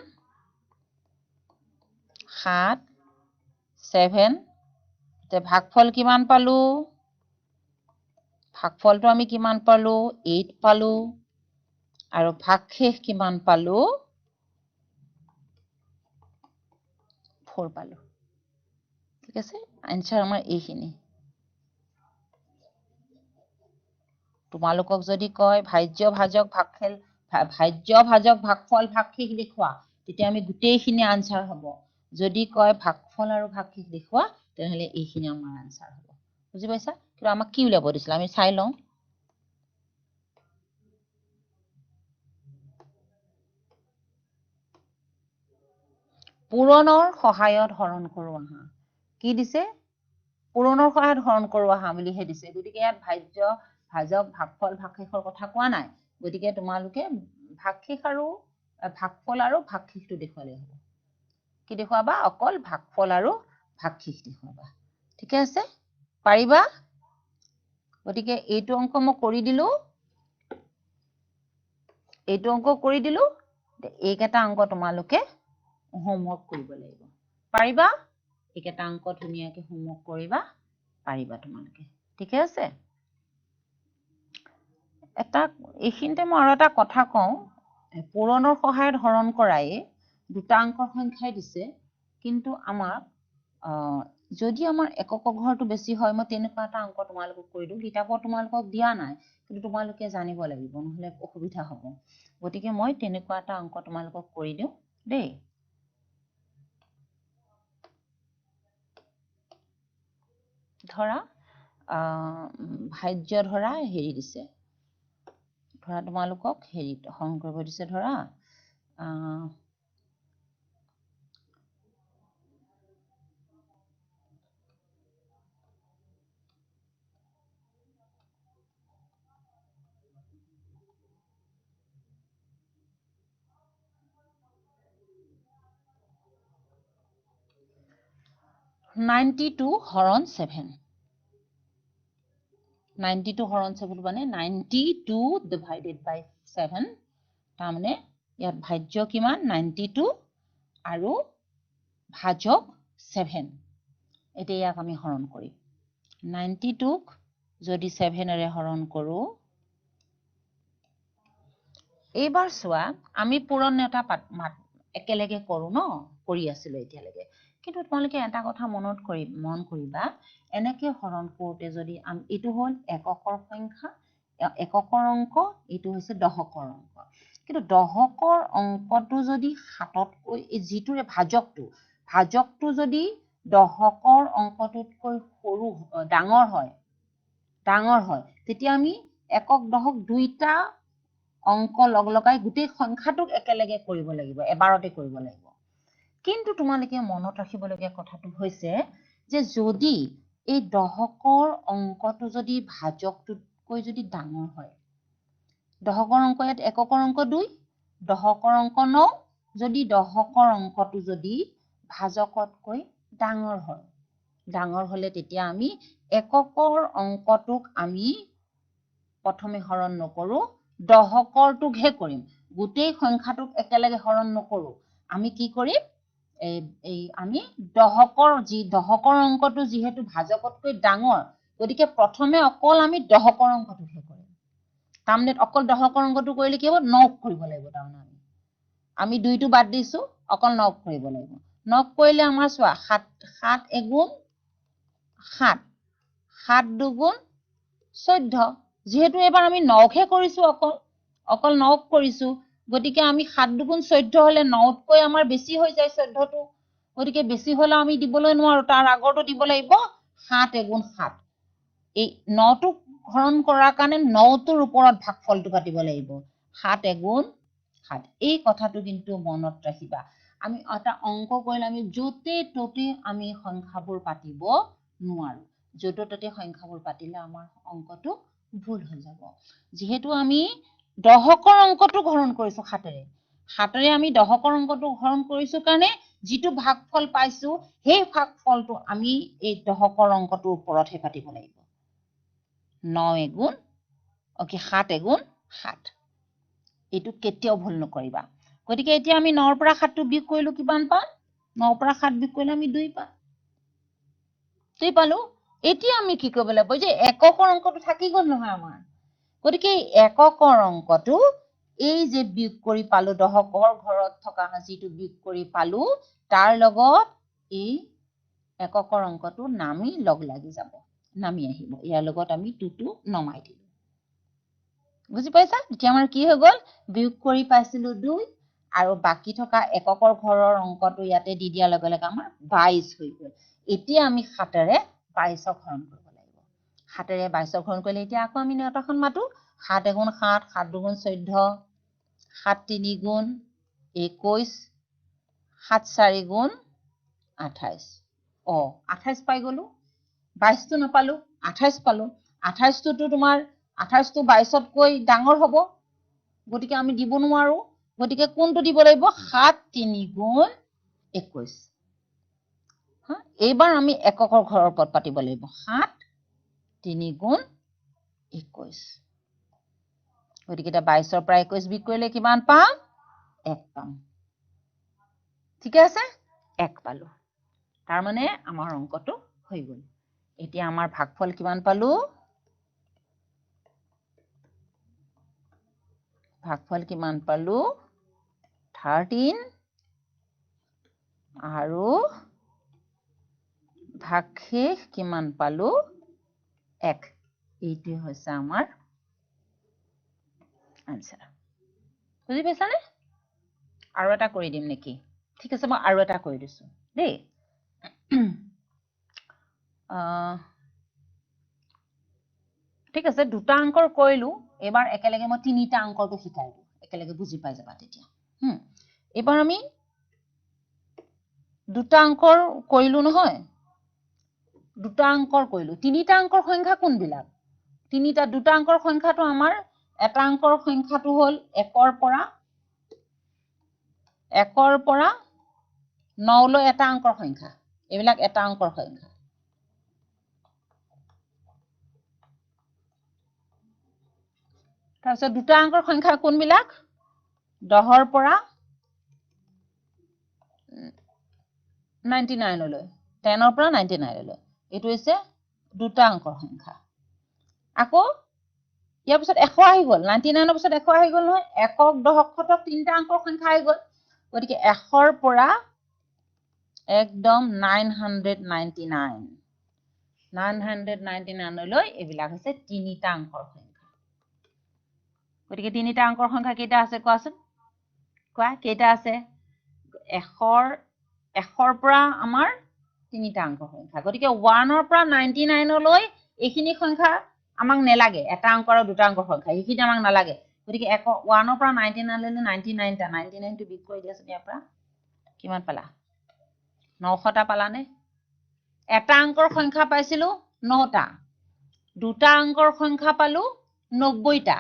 7 7 তে ভাগফল কিমান পালো ভাগফলটো আমি কিমান পালো 8 পালো আৰু ভাগশেষ কিমান পালো 4 পালো ঠিক আছে আনসাৰ আমাৰ এইখিনি তোমালোকক যদি কয় ভাজ্য ভাজক ভাগফল ভাজ্য ভাজক ভাগফল ভাগশেষ দেখুৱা তেতিয়া আমি গোটেইখিনি আনসাৰ হ'ব যদি কয় ভাগফল আৰু ভাগশেষ দেখুৱা তেনেহলে এইখিনি আমাৰ আনসাৰ হ'ব বুজি পাইছা কিন্তু আমাক কি উলিয়াব দিছিল আমি চাই লওঁ পূৰণৰ সহায়ত হৰণ কৰো আহা কি দিছে পূৰণৰ সহায়ত হৰণ কৰো আহা বুলিহে দিছে গতিকে ইয়াত ভাজ্য ভাজক ভাগফল ভাগশেষৰ কথা কোৱা নাই গতিকে তোমালোকে ভাগশেষ আৰু ভাগফল আৰু ভাগশেষটো দেখুৱালে হ'ব কি দেখুৱাবা অকল ভাগফল আৰু ভাগশেষ দেখুৱাবা ঠিক আছে পাৰিবা গতিকে এইটো অংক মই কৰি দিলো এইকেইটা অংক তোমালোকে হোমৱৰ্ক কৰিব লাগিব পাৰিবা এইকেইটা অংক ধুনীয়াকৈ হোমৱৰ্ক কৰিবা পাৰিবা তোমালোকে ঠিক আছে এটা এইখিনিতে মই আৰু এটা কথা কওঁ পূৰণৰ সহায়ত হৰণ কৰাই দুটা অংকৰ সংখ্যাই দিছে কিন্তু আমাক যদি আমাৰ একক ঘৰটো বেছি হয় মই তেনেকুৱা এটা অংক তোমালোকক কৰি দিওঁ কিতাপত তোমালোকক দিয়া নাই কিন্তু তোমালোকে জানিব লাগিব নহলে অসুবিধা হ'ব গতিকে মই তেনেকুৱা এটা অংক তোমালোকক কৰি দিওঁ দেই ধৰা ভাজ্য ধৰা হেৰি দিছে ধৰা তোমালোকক হেৰি হৰণ কৰিব দিছে ধৰা 92 হৰণ 7 92 হৰণ 7 মানে 92 divided by 7 তাৰমানে ইয়াত ভাজ্য কিমান 92 আৰু ভাজক 7 এতিয়া ইয়াক আমি হৰণ কৰিম 92ক যদি 7ৰে হৰণ কৰো এইবাৰ চোৱা আমি পূৰণ এটা একেলগে কৰো ন কৰি আছিলো এতিয়ালৈকে কিন্তু তোমালোকে এটা কথা মন কৰিবা এনেকে হৰণ কৰোতে যদি এইটো হ'ল এককৰ সংখ্যা এককৰ অংক এইটো হৈছে দশকৰ অংক কিন্তু দশকৰ অংকটো যদি 7তকৈ যিটোৰে ভাজকটো যদি দশকৰ অংকটোতকৈ সৰু ডাঙৰ হয় তেতিয়া আমি একক দশক দুইটা অংক লগাই গোটেই সংখ্যাটোক একেলগে কৰিব লাগিব এবাৰতে কৰিব লাগিব কিন্তু তোমালোকে মনত ৰাখিবলগীয়া কথাটো হৈছে যে যদি এই দশকৰ অংকটো যদি ভাজকটোতকৈ যদি ডাঙৰ হয়, দশকৰ অংক ইয়াত এককৰ অংক 2, দশকৰ অংক 9, যদি দশকৰ অংকটো যদি ভাজকতকৈ ডাঙৰ হয়, ডাঙৰ হলে তেতিয়া আমি এককৰ অংকটোক আমি প্ৰথমে হৰণ নকৰো, দশকৰটোকহে কৰিম। গোটেই সংখ্যাটোক একেলগে হৰণ নকৰো, আমি কি কৰিম, আমি দশকৰ অংকটো যিহেতু ভাজকতকৈ ডাঙৰ, গতিকে প্ৰথমে অকল আমি দশকৰ অংকটোহে কৰিম। তাৰমানে অকল দশকৰ অংকটো কৰিলে কি হ'ব, 9 কৰিব লাগিব। তাৰমানে আমি 2টো বাদ দিছো, অকল 9 কৰিব লাগিব। 9 কৰিলে আমাৰ চোৱা 7 এগুণ 7, 7 দুগুণ 14, যিহেতু এবাৰ আমি 9হে কৰিছো, অকল 9 কৰিছো, গতিকে আমি 7 দুগুণ 14 হলে 9তকৈ আমাৰ বেছি হৈ যায় 14টো, গতিকে বেছি হলে আমি দিবলৈ নোৱাৰো, তাৰ আগৰটো দিব লাগিব 7 এগুণ 7। এই 9টোক হৰণ কৰাৰ কাৰণে 9টোৰ ওপৰত ভাগফলটো পাতিব লাগিব, 7 এগুণ 7। এই কথাটো কিন্তু মনত ৰাখিবা, আমি এটা অংক কৰিলে আমি য'তে ত'তে আমি সংখ্যাবোৰ পাতিব নোৱাৰো, য'তে ত'তে সংখ্যাবোৰ পাতিলে আমাৰ অংকটো ভুল হৈ যাব। যিহেতু আমি দশকৰ অংকটো হৰণ কৰিছো 7ৰে, 7ৰে আমি দশকৰ অংকটো হৰণ কৰিছো কাৰণে যিটো ভাগফল পাইছো, সেই ভাগফলটো আমি এই দশকৰ অংকটোৰ ওপৰতহে পাতিব লাগিব। 7 এগুণ 7, এইটো কেতিয়াও ভুল নকৰিবা। গতিকে এতিয়া আমি 9ৰ পৰা 7টো বিয়োগ কৰিলো, কিমান পাম, 9ৰ পৰা 7 বিয়োগ কৰিলে আমি 2 পাম, 2 পালো। এতিয়া আমি কি কৰিব লাগিব, যে এককৰ অংকটো থাকি গল নহয় আমাৰ, গতিকে এককৰ অংকটো এই যে বিয়োগ কৰি পালো, দশকৰ ঘৰত থকা যিটো বিয়োগ কৰি পালো, তাৰ লগত এই এককৰ অংকটো নামি লগ লাগি যাব, নামি আহিব, ইয়াৰ লগত আমি 2টো নমাই দিলো। বুজি পাইছা? এতিয়া আমাৰ কি হৈ গল, বিয়োগ কৰি পাইছিলো 2, আৰু বাকী থকা এককৰ ঘৰৰ অংকটো ইয়াতে দি দিয়াৰ লগে লগে আমাৰ 22 হৈ গল। এতিয়া আমি 7ৰে 22ক হৰণ কৰিব লাগিব, 7ৰে 22ক হৰণ কৰিলে এতিয়া আকৌ আমি নেওতাখন মাতো, 7 এগুণ 7, 7 দুগুণ 14, 7 তিনি গুণ 21, 7 4 গুণ 28, 28 পাই গলো, 22টো নাপালো, 28 পালো। 28টোতো তোমাৰ 28টো 22তকৈ ডাঙৰ হব, গতিকে আমি দিব নোৱাৰো, গতিকে কোনটো দিব লাগিব, 7 তিনি গুণ 21। এইবাৰ আমি এককৰ ঘৰৰ ওপৰত পাতিব লাগিব, 7 তিনি গুণ 21, গতিকে এতিয়া 22ৰ পৰা 21 বিয়োগ কৰিলে কিমান পাম, 1 পাম। ঠিকে আছে, 1 পালো, তাৰ মানে আমাৰ অংকটো হৈ গল। এতিয়া আমাৰ ভাগফল কিমান পালো, ভাগফল কিমান পালো, 13, আৰু ভাগশেষ কিমান পালো, 1। এইটোৱে হৈছে আমাৰ আনসাৰ। বুজি পাইছানে? আৰু এটা কৰি দিম নেকি? ঠিক আছে, মই আৰু এটা কৰি দিছো দেই। ঠিক আছে, 2টা অংকৰ কৰিলো, এবাৰ একেলগে মই 3টা অংকটো শিকাই দিম, একেলগে বুজি পাই যাবা তেতিয়া। এবাৰ আমি 2টা অংকৰ কৰিলো নহয়, 2টা অংকৰ কৰিলো, 3টা অংকৰ সংখ্যা কোনবিলাক, 2টা অংকৰ সংখ্যাটো আমাৰ, এটা অংকৰ সংখ্যাটো হল 1ৰ পৰা 9লৈ এটা অংকৰ সংখ্যা, এইবিলাক এটা অংকৰ সংখ্যা। তাৰপিছত 2টা অংকৰ সংখ্যা কোনবিলাক, 10ৰ পৰা 99লৈ, 10ৰ পৰা 99লৈ, এইটো হৈছে 2টা অংকৰ সংখ্যা। আকৌ ইয়াৰ পিছত 100 আহি গল, 99ৰ পিছত 100 আহি গল নহয়, একক দশক শতক 3টা অংকৰ সংখ্যা আহি গল, গতিকে 100ৰ পৰা একদম 999লৈ এইবিলাক হৈছে 3টা অংকৰ সংখ্যা। গতিকে 3টা অংকৰ সংখ্যা কেইটা আছে কোৱাচোন, কোৱা কেইটা আছে, 100ৰ পৰা আমাৰ 3টা অংকৰ সংখ্যা, গতিকে 1ৰ পৰা 99লৈ এইখিনি সংখ্যা আমাক নেলাগে, এটা অংক আৰু 2টা অংকৰ সংখ্যা, এইখিনি আমাক নালাগে, গতিকে 1ৰ পৰা 99লৈ 99টা, 99টো বিয়োগ কৰি দিয়াচোন, ইয়াৰ পৰা কিমান পালা, 900টা পালানে? এটা অঙ্কৰ সংখ্যা পাইছিলো 9টা দুটা অঙ্কৰ সংখ্যা পালো 90টা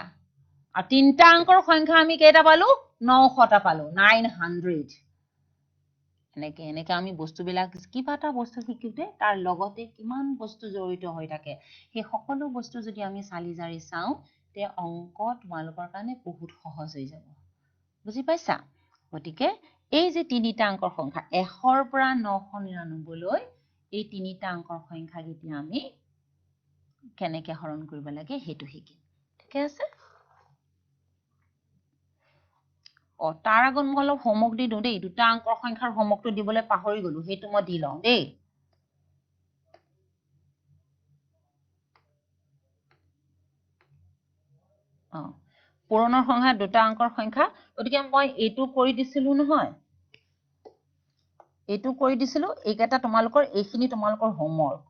আৰু তিনটা অঙ্কৰ সংখ্যা আমি কেইটা পালো 900টা পালো 900 এনেকে এনেকে আমি বস্তুবিলাক কিবা এটা বস্তু শিকিতে তাৰ লগতে কিমান বস্তু জড়িত হৈ থাকে সেই সকলো বস্তু যদি আমি চালি জাৰি চাওঁ তে অঙ্ক তোমালোকৰ কাৰণে বহুত সহজ হৈ যাব বুজি পাইছা গতিকে এই যে তিনিটা অঙ্কৰ সংখ্যা 100ৰ পৰা 999 লৈ এই তিনিটা অঙ্কৰ সংখ্যা যেতিয়া আমি কেনেকে হৰণ কৰিব লাগে হেতু শিকিম ঠিক আছে তাৰ আগত মই অলপ হোমৱৰ্ক দি দিওঁ দেই দুটা অঙ্কৰ সংখ্যাৰ হোমৱৰ্কটো দিবলৈ পাহৰি গলো হেতু মই দি লওঁ দেই পুৰণৰ সংখ্যা দুটা অঙ্কৰ সংখ্যা গতিকে মই এইটো কৰি দিছিলো নহয় এইটো কৰি দিছিলো এইকেইটা তোমালোকৰ এইখিনি তোমালোকৰ হোমৱৰ্ক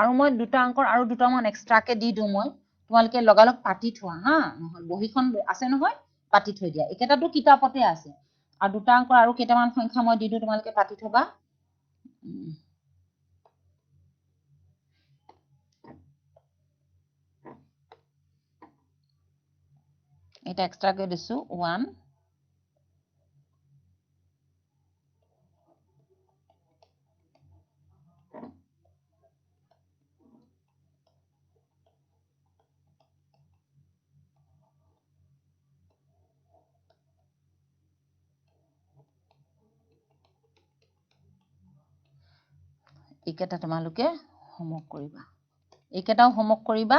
আৰু মই দুটা অঙ্কৰ আৰু দুটা মান এক্সট্ৰাকে দি দিওঁ মই তোমালোকে লগালগ পাতি থোৱা হা নহয় বহিখন আছে নহয় পাতি থৈ দিয়া একেটাটো কিতাপতে আছে আৰু দুটা অঙ্কৰ আৰু কেইটামান সংখ্যা মই দি দিওঁ তোমালোকে পাতি থবা এটা এক্সট্ৰাকে দিছো 1 এইকেইটা তোমালোকে হোমৱৰ্ক কৰিবা এইকেইটাও হোমৱৰ্ক কৰিবা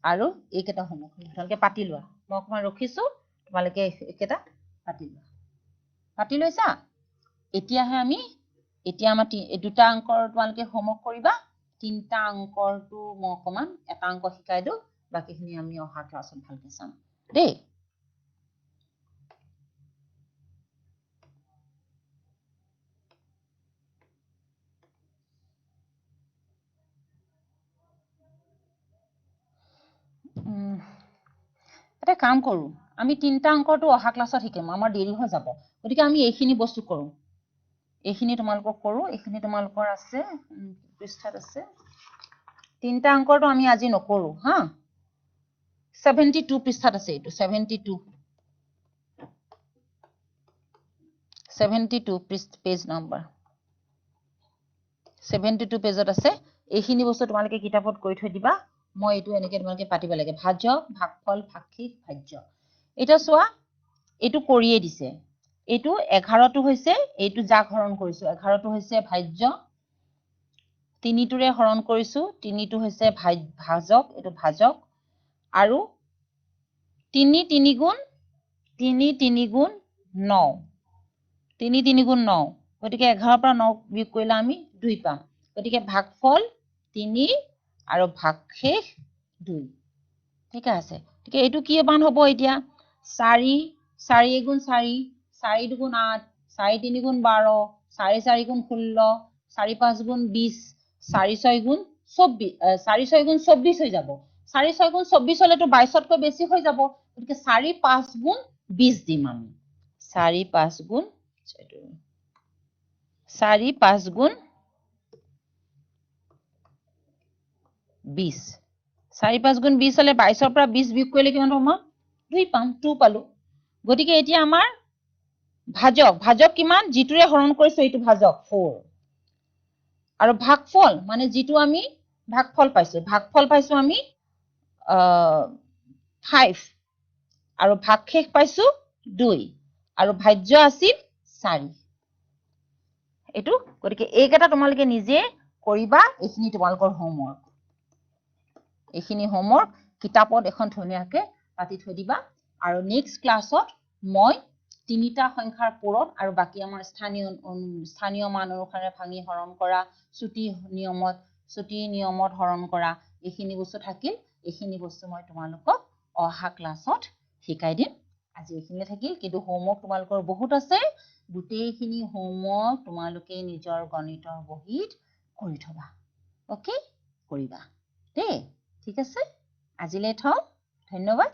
আৰু এইকেইটা হোমৱৰ্ক তোমালোকে পাতি লোৱা মই অকমান ৰখিছো তোমালোকে এইকেইটা পাতি লোৱা পাতি লৈছা এতিয়াহে আমি এতিয়া আমাৰ দুটা অঙ্কৰ তোমালোকে হোমৱৰ্ক কৰিবা তিনটা অঙ্কৰটো মই অকমান এটা অঙ্ক শিকাই দিওঁ বাকিখিনি আমি অহা ক্লাছত ভালকে চাম দেই এটা কাম কৰো আমি তিনটা অঙ্কটো অহা ক্লাছত শিকিম আমাৰ দেৰি হৈ যাব গতিকে আমি এইখিনি বস্তু কৰো এইখিনি তোমালোকক কৰো এইখিনি তোমালোকৰ আছে পৃষ্ঠাত আছে তিনটা অঙ্কটো আমি আজি নকৰো হা 72 পৃষ্ঠাত আছে এইটো 72 পেজ নম্বৰ 72 পেজত আছে এইখিনি বস্তু তোমালোকে কিতাপত কৈ থৈ দিবা মই এইটো এনেকে তোমালোকে পাতিব লাগে ভাজ্য ভাগফল ভাগশেষ ভাজ্য এটা চোৱা এইটো কৰিয়ে দিছে এইটো 11 টো হৈছে এইটো যাক হৰণ কৰিছো 11 টো হৈছে ভাজ্য 3 টোৰে হৰণ কৰিছো 3 টো হৈছে ভাজক এইটো ভাজক আৰু 3 3 গুণ 3 গুণ 9 3 গুণ 9 গতিকে 11 পৰা 9 বিয়োগ কৰিলে আমি 2 পাম গতিকে ভাগফল 3 আৰু ভাগশেষ 2 ঠিক আছে গতিকে এইটো কি মান হ'ব এতিয়া 4 4 গুণ 4 4 গুণ 8 4 3 গুণ 12 4 4 গুণ 16 4 5 গুণ 20 4 6 গুণ 24 4 6 গুণ 24 হৈ যাব 4 6 গুণ 24 হলেতো 22তকৈ বেছি হৈ যাব গতিকে 4 5 গুণ 20 দিম আমি 4 5 গুণ 4 5 গুণ 20 4 5 গুণ 20 হলে 22ৰ পৰা 20 বিয়োগ কৰিলে কিমান হ'ব 2 পাম 2 পালো গতিকে এতিয়া আমাৰ ভাজক কিমান যিটোৰে হৰণ কৰিছো এইটো ভাজক 4 আৰু ভাগফল মানে যিটো আমি ভাগফল পাইছো আমি 5 আৰু ভাগশেষ পাইছো 2 আৰু ভাজ্য আছিল 4 এইটো গতিকে এইকেইটা তোমালোকে নিজে কৰিবা এইখিনি তোমালোকৰ হোমৱৰ্ক এইখিনি হোমৱৰ্ক কিতাপত এখন ধুনীয়াকে পাতি থৈ দিবা আৰু নেক্সট ক্লাছত মই তিনিটা সংখ্যাৰ পূৰণ আৰু বাকি আমাৰ স্থানীয় মান অনুসাৰে ভাঙি হৰণ কৰা ছুটি নিয়মত হৰণ কৰা এইখিনি বস্তু থাকিল এইখিনি বস্তু মই তোমালোকক অহা ক্লাছত শিকাই দিম আজি এইখিনি থাকিল কিন্তু হোমৱৰ্ক তোমালোকৰ বহুত আছে গোটেইখিনি হোমৱৰ্ক তোমালোকে নিজৰ গণিতৰ বহীত কৰি থবা ওকে কৰিবা দেই ঠিক আছে আজিলৈ থওঁ ধন্যবাদ